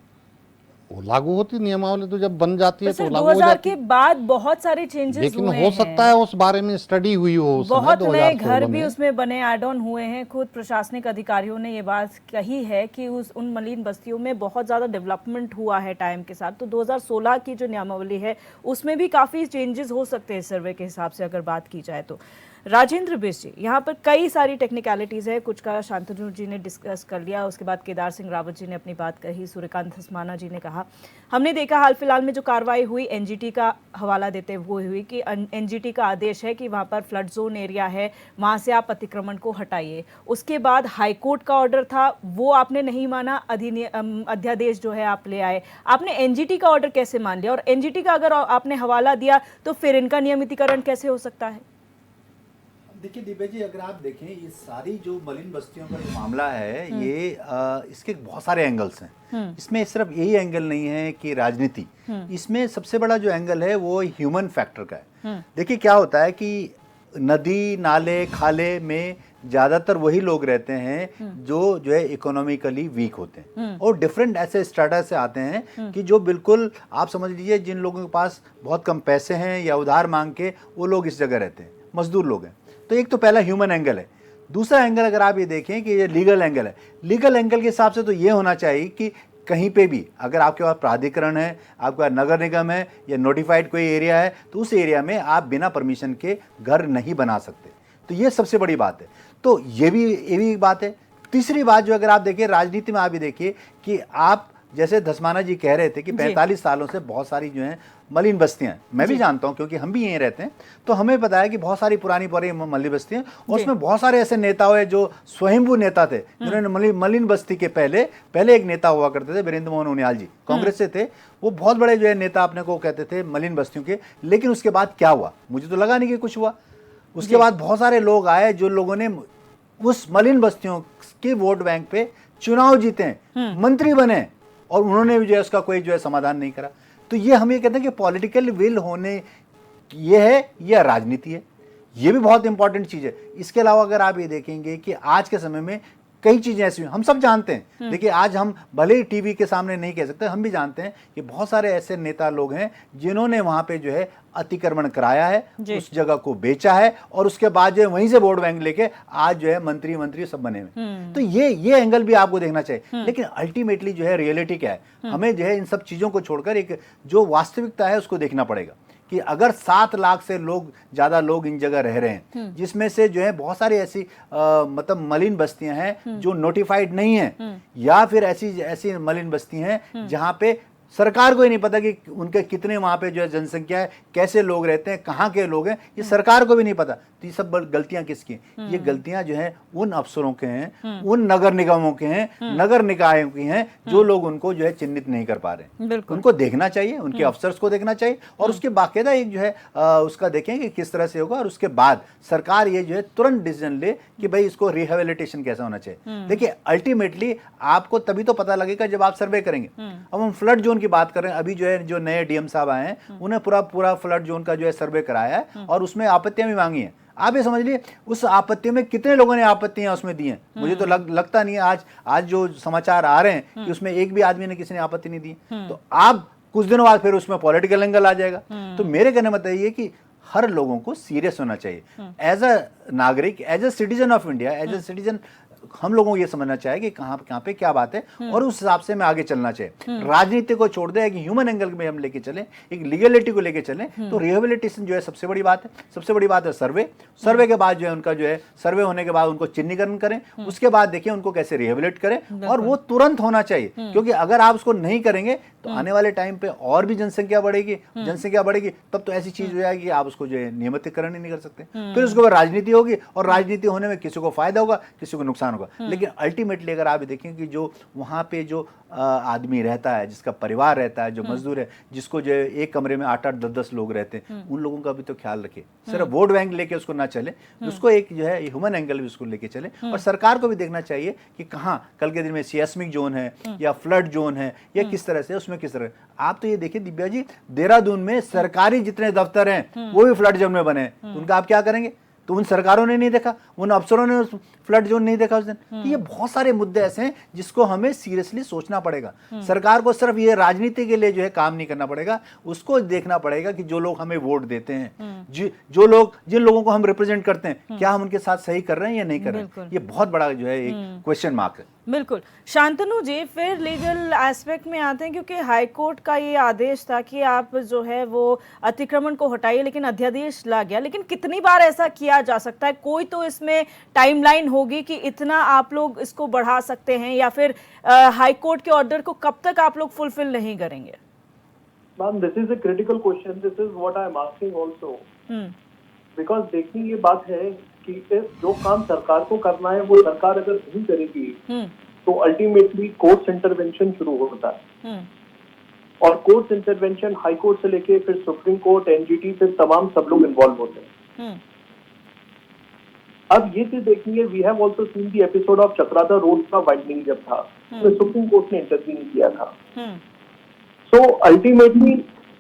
वो लागू होती, नियमावली तो जब बन जाती है तो लागू हो 2000 जाती। के बाद बहुत सारे चेंजेस लेकिन हुए हो सकता है उस बारे में स्टडी हुई हो उस समय बहुत नए 2016 घर भी में। उसमें बने, ऐड ऑन हुए हैं। खुद प्रशासनिक अधिकारियों ने ये बात कही है कि उन मलिन बस्तियों में बहुत ज़्यादा डेवलपमेंट हुआ है टाइम के साथ। तो 2016 की जो नियमावली है उसमें भी काफ़ी चेंजेस हो सकते हैं सर्वे के हिसाब से अगर बात की जाए तो। राजेंद्र बिष्ट जी, यहाँ पर कई सारी टेक्निकलिटीज़ है, कुछ का शांतनु जी ने डिस्कस कर लिया, उसके बाद केदार सिंह रावत जी ने अपनी बात कही, सूर्यकांत धस्माना जी ने कहा। हमने देखा हाल फिलहाल में जो कार्रवाई हुई एनजीटी का हवाला देते हुए हुई कि एनजीटी का आदेश है कि वहाँ पर फ्लड जोन एरिया है, वहाँ से आप अतिक्रमण को हटाइए। उसके बाद हाईकोर्ट का ऑर्डर था, वो आपने नहीं माना, अध्यादेश जो है आप ले आए। आपने एनजीटी का ऑर्डर कैसे मान लिया, और एनजीटी का अगर आपने हवाला दिया तो फिर इनका नियमितीकरण कैसे हो सकता है? देखिए दिव्या जी, अगर आप देखें ये सारी जो मलिन बस्तियों का जो मामला है ये इसके बहुत सारे एंगल्स हैं। इसमें सिर्फ यही एंगल नहीं है कि राजनीति, इसमें सबसे बड़ा जो एंगल है वो ह्यूमन फैक्टर का है। देखिए क्या होता है कि नदी नाले खाले में ज़्यादातर वही लोग रहते हैं जो है इकोनॉमिकली वीक होते हैं, और डिफरेंट ऐसे स्टाटा से आते हैं कि जो बिल्कुल आप समझ लीजिए जिन लोगों के पास बहुत कम पैसे हैं या उधार मांग के वो लोग इस जगह रहते हैं, मजदूर लोग हैं। तो एक तो पहला ह्यूमन एंगल है। दूसरा एंगल अगर आप ये देखें कि ये लीगल एंगल है। लीगल एंगल के हिसाब से तो ये होना चाहिए कि कहीं पे भी अगर आपके पास प्राधिकरण है, आपके पास नगर निगम है या नोटिफाइड कोई एरिया है, तो उस एरिया में आप बिना परमिशन के घर नहीं बना सकते। तो ये सबसे बड़ी बात है। तो ये भी बात है। तीसरी बात जो अगर आप देखिए राजनीति में आप भी देखिए कि आप जैसे धस्माना जी कह रहे थे कि 45 सालों से बहुत सारी जो हैं मलिन बस्तियां, मैं भी जानता हूं क्योंकि हम भी यहीं रहते हैं, तो हमें पता है कि बहुत सारी पुरानी मलिन बस्तियां, और उसमें बहुत सारे ऐसे नेता हुए जो स्वयंभू नेता थे, जिन्होंने मलिन बस्ती के पहले एक नेता हुआ करते थे, वीरेंद्र मोहन उनियाल जी, कांग्रेस से थे। वो बहुत बड़े जो है नेता अपने को कहते थे मलिन बस्तियों के। लेकिन उसके बाद क्या हुआ, मुझे तो लगा नहीं कि कुछ हुआ। उसके बाद बहुत सारे लोग आए जो लोगों ने उस मलिन बस्तियों के वोट बैंक पे चुनाव जीते, मंत्री बने, और उन्होंने भी जो है उसका कोई जो है समाधान नहीं करा। तो ये हम ये कहते हैं कि पॉलिटिकल विल होने ये है या राजनीति है, ये भी बहुत इंपॉर्टेंट चीज़ है। इसके अलावा अगर आप ये देखेंगे कि आज के समय में कई चीज़ें ऐसी हम सब जानते हैं। देखिए आज हम भले ही टीवी के सामने नहीं कह सकते, हम भी जानते हैं कि बहुत सारे ऐसे नेता लोग हैं जिन्होंने वहाँ पे जो है अतिक्रमण कराया है, उस जगह को बेचा है, और उसके बाद जो है वहीं से वोट बैंक लेके आज जो है मंत्री सब बने हुए। तो ये एंगल भी आपको देखना चाहिए। लेकिन अल्टीमेटली जो है रियलिटी क्या है, हमें जो है इन सब चीज़ों को छोड़कर एक जो वास्तविकता है उसको देखना पड़ेगा कि अगर 7 लाख से ज़्यादा लोग इन जगह रह रहे हैं, जिसमें से जो है बहुत सारी ऐसी मतलब मलिन बस्तियां हैं जो नोटिफाइड नहीं हैं, या फिर ऐसी मलिन बस्ती हैं जहां पे सरकार को ही नहीं पता कि उनके कितने वहाँ पे जो है जनसंख्या है, कैसे लोग रहते हैं, कहाँ के लोग हैं, ये सरकार को भी नहीं पता। तो ये सब गलतियाँ किसकी हैं? ये गलतियाँ जो हैं उन अफसरों के हैं, उन नगर निगमों के हैं, नगर निकायों की हैं, जो लोग उनको जो है चिन्हित नहीं कर पा रहे। उनको देखना चाहिए, उनके अफसर्स को देखना चाहिए, और उसके बाकायदा एक जो है उसका देखें कि किस तरह से होगा, और उसके बाद सरकार ये जो है तुरंत डिसीजन ले कि भाई इसको रिहेबिलिटेशन कैसा होना चाहिए। देखिए अल्टीमेटली आपको तभी तो पता लगेगा जब आप सर्वे करेंगे। अब हम फ्लड जोन की बात कर रहे हैं, अभी जो है जो नए डीएम साहब आए हैं उन्हें पूरा फ्लड जोन का जो है सर्वे कराया है, और उसमें आपत्तियां भी मांगी हैं। आप ये समझ लिए उस आपत्ति में कितने लोगों ने आपत्तियां उसमें दी हैं। मुझे तो लगता नहीं है आज जो समाचार आ रहे हैं कि उसमें एक भी आदमी ने किसी ने आपत्ति नहीं दी। तो आप कुछ दिनों बाद फिर उसमें पॉलिटिकल एंगल आ जाएगा। तो मेरे कहने मतलब ये कि हर लोगों को सीरियस होना चाहिए एज अ नागरिक, as a citizen of India, as a citizen हम लोगों को ये समझना चाहिए कि कहाँ पे क्या बात है और उस हिसाब से हमें आगे चलना चाहिए। राजनीति को छोड़ दे, एक ह्यूमन एंगल में हम लेके चलें, एक लीगलिटी को लेके चलें, तो रिहेबिलिटेशन जो है सबसे बड़ी बात है। सबसे बड़ी बात है सर्वे के बाद जो है उनका जो है सर्वे होने के बाद उनको चिन्हीकरण करें, उसके बाद देखिए उनको कैसे रिहेबिलिट करें, और वो तुरंत होना चाहिए, क्योंकि अगर आप उसको नहीं करेंगे तो आने वाले टाइम पे और भी जनसंख्या बढ़ेगी, तब तो ऐसी चीज हो जाएगी आप उसको जो है नियमितीकरण ही नहीं कर सकते। फिर उसके बाद राजनीति होगी, और राजनीति होने में किसी को फायदा होगा, किसी को नुकसान होगा। लेकिन अल्टीमेटली अगर आप देखें कि जो वहां पे जो आदमी रहता है, जिसका परिवार रहता है, जो मजदूर है, जिसको जो है एक कमरे में 8-8, 10-10 लोग रहते हैं, उन लोगों का भी तो ख्याल रखे। सिर्फ वोट बैंक लेके उसको ना चले, उसको एक जो है ह्यूमन एंगल भी उसको लेके चले। और सरकार को भी देखना चाहिए कि कहाँ कल के दिन में सिस्मिक जोन है या फ्लड जोन है या किस तरह से, उसमें किस तरह। आप तो ये देखिए दिव्या जी, देहरादून में सरकारी जितने दफ्तर हैं वो भी फ्लड जोन में बने हैं, उनका आप क्या करेंगे? तो उन सरकारों ने नहीं देखा, उन अफसरों ने उस फ्लड जोन नहीं देखा उस दिन। तो ये बहुत सारे मुद्दे ऐसे हैं जिसको हमें सीरियसली सोचना पड़ेगा। सरकार को सिर्फ ये राजनीति के लिए जो है काम नहीं करना पड़ेगा, उसको देखना पड़ेगा कि जो लोग हमें वोट देते हैं, जिन लोगों को हम रिप्रेजेंट करते हैं, क्या हम उनके साथ सही कर रहे हैं या नहीं कर रहे हैं। ये बहुत बड़ा जो है एक क्वेश्चन मार्क है। बिल्कुल। शांतनु जी, फिर लीगल एस्पेक्ट में आते हैं, क्योंकि हाई कोर्ट का ये आदेश था कि आप जो है वो अतिक्रमण को हटाइए, लेकिन अध्यादेश ला गया। लेकिन कितनी बार ऐसा किया जा सकता है? कोई तो इसमें टाइमलाइन होगी कि इतना आप लोग इसको बढ़ा सकते हैं, या फिर हाई कोर्ट के ऑर्डर को कब तक आप लोग फुलफिल नहीं करेंगे? Ma'am, this is a critical question, this is what I am asking also, because देखिए ये बात है कि जो काम सरकार को करना है वो सरकार अगर नहीं करेगी तो अल्टीमेटली कोर्ट इंटरवेंशन शुरू होता है, और कोर्ट इंटरवेंशन हाई कोर्ट से लेके फिर सुप्रीम कोर्ट, एनजीटी, फिर तमाम सब लोग इन्वॉल्व होते हैं। अब ये चीज देखिए, we have also seen the episode of Chakrata road का वाइडनिंग जब था, तो सुप्रीम कोर्ट ने इंटरवीन किया था। सो अल्टीमेटली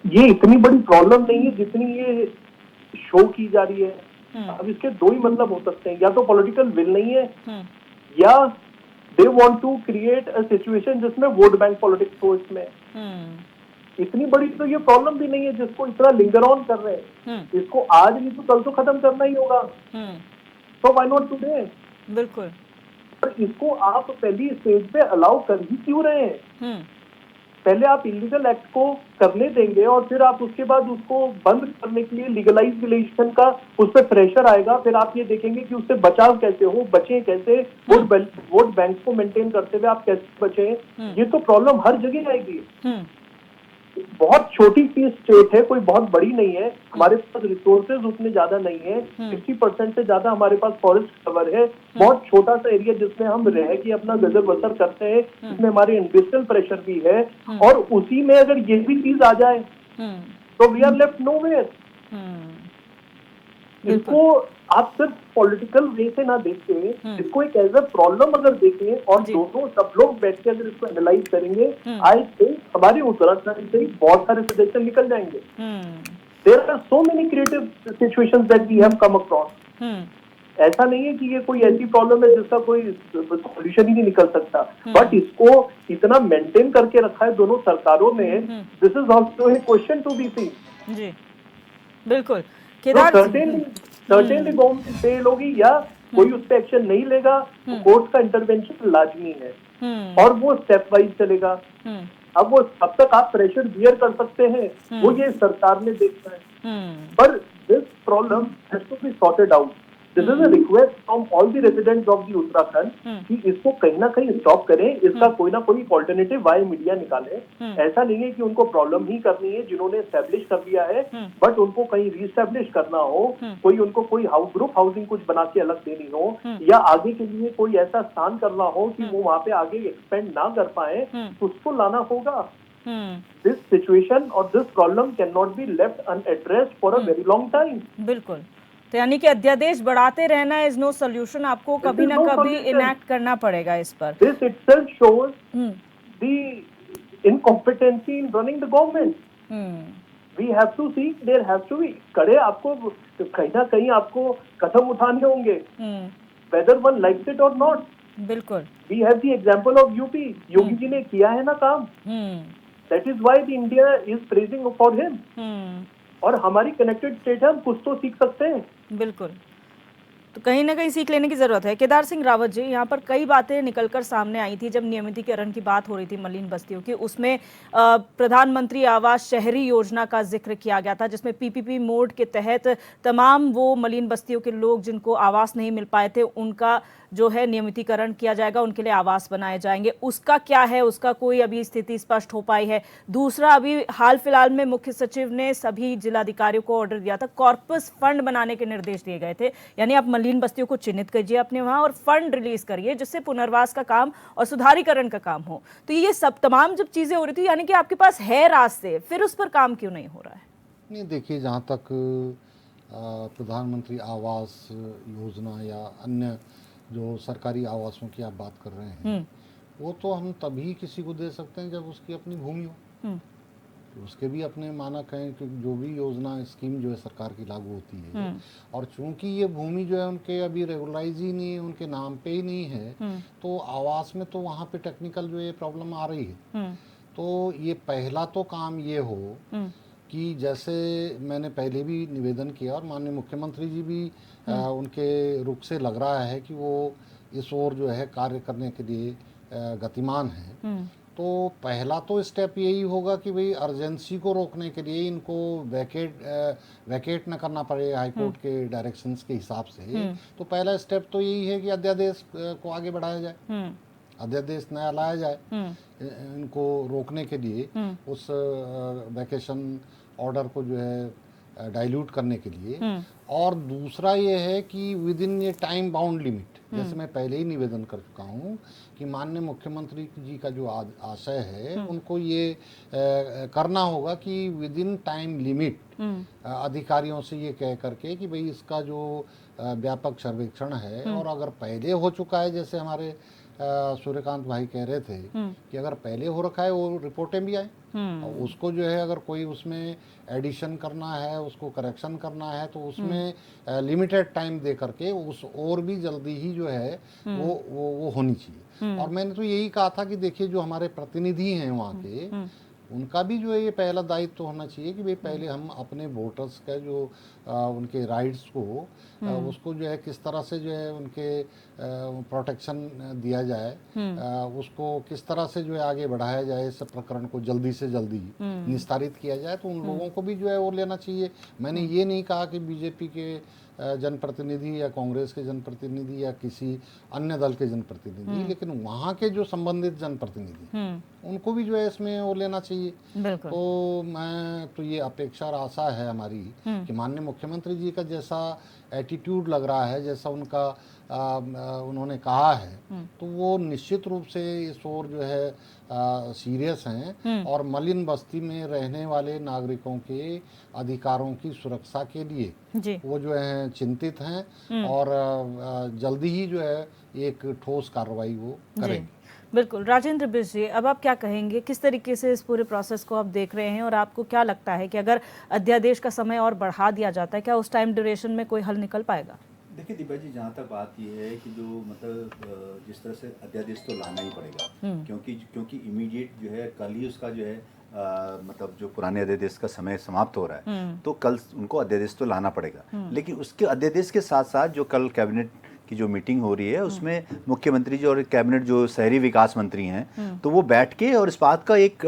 ये इतनी बड़ी प्रॉब्लम नहीं है जितनी ये शो की जा रही है। अब इसके दो ही मतलब हो सकते हैं, या तो पॉलिटिकल विल नहीं है, या they want to create a situation जिसमें वोट बैंक पॉलिटिक्स हो इसमें। इतनी बड़ी तो ये प्रॉब्लम भी नहीं है जिसको इतना लिंगर ऑन कर रहे हैं। इसको आज नहीं तो कल तो खत्म करना ही होगा, तो व्हाई नॉट टुडे? बिल्कुल। पर इसको आप पहली स्टेज पे अलाउ कर ही क्यों रहे हैं? पहले आप इलीगल एक्ट को करने देंगे और फिर आप उसके बाद उसको बंद करने के लिए लीगलाइजेशन का उस पर प्रेशर आएगा। फिर आप ये देखेंगे कि उससे बचाव कैसे हो, बचे कैसे, वोट बैंक को मेंटेन करते हुए आप कैसे बचे। ये तो प्रॉब्लम हर जगह आएगी। बहुत छोटी सी स्टेट है, कोई बहुत बड़ी नहीं है, हमारे पास रिसोर्सेज उतने ज्यादा नहीं है, 50% से ज्यादा हमारे पास फॉरेस्ट कवर है, बहुत छोटा सा एरिया जिसमें हम रह के अपना गुजर बसर करते हैं, जिसमें हमारे इंडस्ट्रियल प्रेशर भी है, और उसी में अगर ये भी चीज आ जाए तो वी आर लेफ्ट नोवेयर। इसको आप सिर्फ पॉलिटिकल वे से ना देख के इसको एक एज अ प्रॉब्लम अगर देखें और दोनों सब लोग बैठ के अगर इसको एनालाइज करेंगे, आई थिंक हमारे उत्तराखंड से बहुत सारे सजेशन निकल जाएंगे। There are so many creative situations that we have come across. ऐसा नहीं है कि ये कोई ऐसी प्रॉब्लम है जिसका कोई सॉल्यूशन ही नहीं निकल सकता, बट इसको इतना मेंटेन करके रखा है दोनों सरकारों ने। This is also a question to be seen. जी बिल्कुल। सर्टेनली गवर्नमेंट फेल होगी या कोई उस पर एक्शन नहीं लेगा तो कोर्ट का इंटरवेंशन लाजमी है, और वो स्टेप वाइज चलेगा। अब वो अब तक आप प्रेशर बियर कर सकते हैं वो ये सरकार ने देखना है, पर this problem has to be sorted out. This is a request from all the residents of the Uttarakhand कि इसको कहीं ना कहीं स्टॉप करें, इसका कोई ना कोई ऑल्टरनेटिव वाई मीडिया निकाले। ऐसा नहीं है कि उनको प्रॉब्लम ही करनी है जिन्होंने एस्टेब्लिश कर दिया है, बट उनको कहीं रीस्टैब्लिश करना हो, कोई उनको कोई ग्रुप हाउसिंग कुछ बना के अलग देनी हो, या आगे के लिए कोई ऐसा स्थान करना हो कि वो वहां पे आगे एक्सपेंड ना कर पाए, तो उसको लाना होगा। दिस सिचुएशन और this problem can not be left unaddressed for a very long time. बिल्कुल। तो यानी कि अध्यादेश बढ़ाते रहना इज नो सोल्यूशन, आपको कभी ना कभी इनैक्ट करना पड़ेगा इस पर। This itself shows the incompetency in running the government. We have to see, there have to be कड़े, आपको कहीं ना कहीं आपको कदम उठाने होंगे, whether one likes it or not. बिल्कुल। We have the example of UP, Yogi ji ने किया है ना काम, that is why the India is praising for him. और हमारी कनेक्टेड स्टेट है, हम कुछ तो सीख सकते हैं। बिल्कुल। तो कहीं ना कहीं सीख लेने की जरूरत है। केदार सिंह रावत जी, यहाँ पर कई बातें निकलकर सामने आई थी जब नियमितीकरण की बात हो रही थी मलिन बस्तियों की। उसमें प्रधानमंत्री आवास शहरी योजना का जिक्र किया गया था, जिसमें पीपीपी मोड के तहत तमाम वो मलिन बस्तियों के लोग जिनको आवास नहीं मिल पाए थे उनका जो है नियमितीकरण किया जाएगा, उनके लिए आवास बनाए जाएंगे। उसका क्या है, उसका कोई अभी स्थिति स्पष्ट हो पाई है? दूसरा, अभी हाल फिलहाल में मुख्य सचिव ने सभी जिलाधिकारियों को ऑर्डर दिया था, कॉर्पस फंड बनाने के निर्देश दिए गए थे, यानी आप मलिन बस्तियों को चिन्हित कीजिए अपने वहां और फंड रिलीज करिए जिससे पुनर्वास का काम और सुधारीकरण का काम हो। तो ये सब तमाम जब चीजें हो रही थी, यानी कि आपके पास है रास्ते, फिर उस पर काम क्यों नहीं हो रहा है? नहीं, देखिए, जहाँ तक प्रधानमंत्री आवास योजना या अन्य जो सरकारी आवासों की आप बात कर रहे हैं, वो तो हम तभी किसी को दे सकते हैं जब उसकी अपनी भूमि हो। तो उसके भी अपने मानक हैं कि जो भी योजना स्कीम जो है सरकार की लागू होती है, और चूंकि ये भूमि जो है उनके अभी रेगुलराइज ही नहीं है, उनके नाम पे ही नहीं है, तो आवास में तो वहाँ पे टेक्निकल जो ये प्रॉब्लम आ रही है। तो ये पहला तो काम ये हो कि जैसे मैंने पहले भी निवेदन किया और माननीय मुख्यमंत्री जी भी उनके रुख से लग रहा है कि वो इस ओर जो है कार्य करने के लिए गतिमान है। तो पहला तो स्टेप यही होगा कि भाई अर्जेंसी को रोकने के लिए इनको वैकेट न करना पड़े हाईकोर्ट के डायरेक्शंस के हिसाब से। तो पहला स्टेप तो यही है कि अध्यादेश को आगे बढ़ाया जाए, अध्यादेश नया लाया जाए इनको रोकने के लिए, उस वैकेशन ऑर्डर को जो है डाइल्यूट करने के लिए। और दूसरा ये है कि विद इन ये टाइम बाउंड लिमिट, जैसे मैं पहले ही निवेदन कर चुका हूँ कि माननीय मुख्यमंत्री जी का जो आशय है उनको ये करना होगा कि विद इन टाइम लिमिट अधिकारियों से ये कह करके कि भाई इसका जो व्यापक सर्वेक्षण है, और अगर पहले हो चुका है, जैसे हमारे सूर्यकांत भाई कह रहे थे कि अगर पहले हो रखा है वो रिपोर्टें भी आए, और उसको जो है अगर कोई उसमें एडिशन करना है, उसको करेक्शन करना है, तो उसमें लिमिटेड टाइम दे करके उस और भी जल्दी ही जो है वो होनी चाहिए। और मैंने तो यही कहा था कि देखिए, जो हमारे प्रतिनिधि हैं वहाँ के, उनका भी जो है ये पहला दायित्व तो होना चाहिए कि भाई पहले हम अपने वोटर्स का जो उनके राइट्स को उसको जो है किस तरह से जो है उनके प्रोटेक्शन दिया जाए, उसको किस तरह से जो है आगे बढ़ाया जाए, इस प्रकरण को जल्दी से जल्दी निस्तारित किया जाए। तो उन लोगों को भी जो है वो लेना चाहिए। मैंने ये नहीं कहा कि बीजेपी के जनप्रतिनिधि या कांग्रेस के जनप्रतिनिधि या किसी अन्य दल के जनप्रतिनिधि, लेकिन वहाँ के जो संबंधित जनप्रतिनिधि उनको भी जो है इसमें वो लेना चाहिए। तो मैं तो ये अपेक्षा और आशा है हमारी कि माननीय मुख्यमंत्री जी का जैसा एटीट्यूड लग रहा है, जैसा उनका उन्होंने कहा है, तो वो निश्चित रूप से इस ओर जो है सीरियस हैं और मलिन बस्ती में रहने वाले नागरिकों के अधिकारों की सुरक्षा के लिए वो जो है चिंतित हैं, और जल्दी ही जो है एक ठोस कार्रवाई वो करेंगे। बिल्कुल। राजेंद्र बिष्ट जी, अब आप क्या कहेंगे, किस तरीके से इस पूरे प्रोसेस को आप देख रहे हैं, और आपको क्या लगता है कि अगर अध्यादेश का समय और बढ़ा दिया जाता है, क्या उस टाइम ड्यूरेशन में कोई हल निकल पाएगा? देखिए दिव्या जी, जहाँ तक बात ये है कि जो मतलब जिस तरह से अध्यादेश तो लाना ही पड़ेगा, क्योंकि इमीडिएट जो है कल ही उसका जो है मतलब जो पुराने अध्यादेश का समय समाप्त हो रहा है, तो कल उनको अध्यादेश तो लाना पड़ेगा। लेकिन उसके अध्यादेश के साथ साथ जो कल कैबिनेट की जो मीटिंग हो रही है उसमें मुख्यमंत्री जी और कैबिनेट जो शहरी विकास मंत्री हैं, तो वो बैठ के और इस बात का एक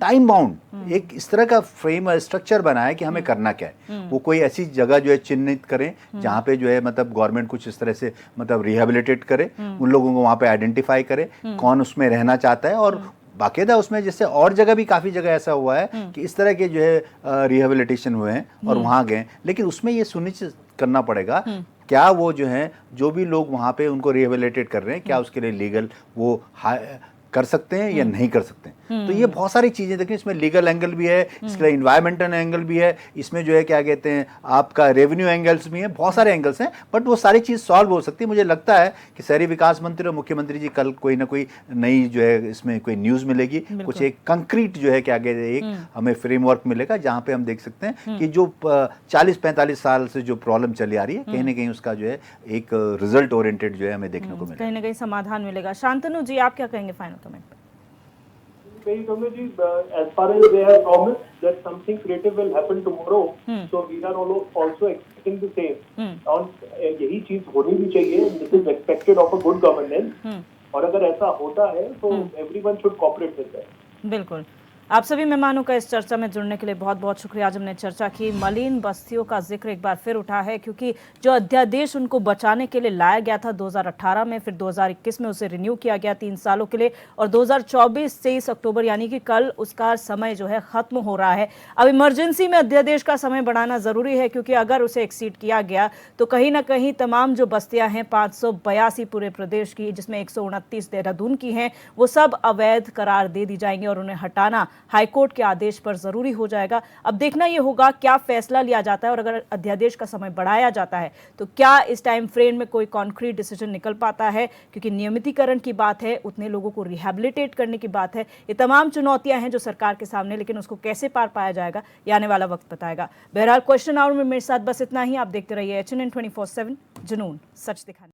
टाइम बाउंड एक इस तरह का फ्रेम स्ट्रक्चर बनाया कि हमें करना क्या है। वो कोई ऐसी जगह जो है चिन्हित करें जहाँ पे जो है मतलब गवर्नमेंट कुछ इस तरह से मतलब रिहेबिलिटेट करे, उन लोगों को वहाँ पे आइडेंटिफाई करे कौन उसमें रहना चाहता है, और बाकायदा उसमें जैसे और जगह भी काफ़ी जगह ऐसा हुआ है कि इस तरह के जो है रिहेबिलिटेशन हुए हैं और वहाँ गए, लेकिन उसमें ये सुनिश्चित करना पड़ेगा क्या वो जो है जो भी लोग वहाँ पे उनको रिहेबिलिटेट कर रहे हैं क्या उसके लिए लीगल वो कर सकते हैं या नहीं कर सकते हैं। तो ये बहुत सारी चीज़ें देखिए, इसमें लीगल एंगल भी है, इसके लिए इन्वायरमेंटल एंगल भी है, इसमें जो है क्या कहते हैं आपका रेवेन्यू एंगल्स भी हैं, बहुत सारे एंगल्स हैं, बट वो सारी चीज़ सॉल्व हो सकती है। मुझे लगता है कि शहरी विकास मंत्री और मुख्यमंत्री जी कल कोई ना कोई नई जो है इसमें कोई न्यूज़ मिलेगी, कुछ एक कंक्रीट जो है क्या कहते हैं एक हमें फ्रेमवर्क मिलेगा जहाँ पे हम देख सकते हैं कि जो 40-45 साल से जो प्रॉब्लम चली आ रही है कहीं ना कहीं उसका जो है एक रिजल्ट ओरिएंटेड जो है हमें देखने को मिलेगा, कहीं ना कहीं समाधान मिलेगा। शांतनु जी, आप क्या कहेंगे फाइनल कमेंट पे? As far as they have promised that something creative will happen tomorrow, so we are also expecting the same और यही चीज होनी भी चाहिए, this is expected of a good governance, और अगर ऐसा होता है तो everyone should cooperate with that. बिल्कुल। आप सभी मेहमानों का इस चर्चा में जुड़ने के लिए बहुत बहुत शुक्रिया। आज हमने चर्चा की, मलिन बस्तियों का जिक्र एक बार फिर उठा है क्योंकि जो अध्यादेश उनको बचाने के लिए लाया गया था 2018 में, फिर 2021 में उसे रिन्यू किया गया 3 सालों के लिए, और 2024 23 अक्टूबर यानी कि कल उसका समय जो है खत्म हो रहा है। अब इमरजेंसी में अध्यादेश का समय बढ़ाना जरूरी है क्योंकि अगर उसे एक्सीड किया गया तो कहीं ना कहीं तमाम जो बस्तियां हैं 582 पूरे प्रदेश की, जिसमें 129 देहरादून की हैं, वो सब अवैध करार दे दी जाएंगी और उन्हें हटाना हाईकोर्ट के आदेश पर जरूरी हो जाएगा। अब देखना यह होगा क्या फैसला लिया जाता है और अगर अध्यादेश का समय बढ़ाया जाता है तो क्या इस टाइम फ्रेम में कोई कॉन्क्रीट डिसीजन निकल पाता है, क्योंकि नियमितीकरण की बात है, उतने लोगों को रिहैबिलिटेट करने की बात है। ये तमाम चुनौतियां हैं जो सरकार के सामने, लेकिन उसको कैसे पार पाया जाएगा ये आने वाला वक्त बताएगा। बहरहाल क्वेश्चन आवर में मेरे साथ बस इतना ही। आप देखते रहिए HNN 24/7, जुनून सच दिखाने।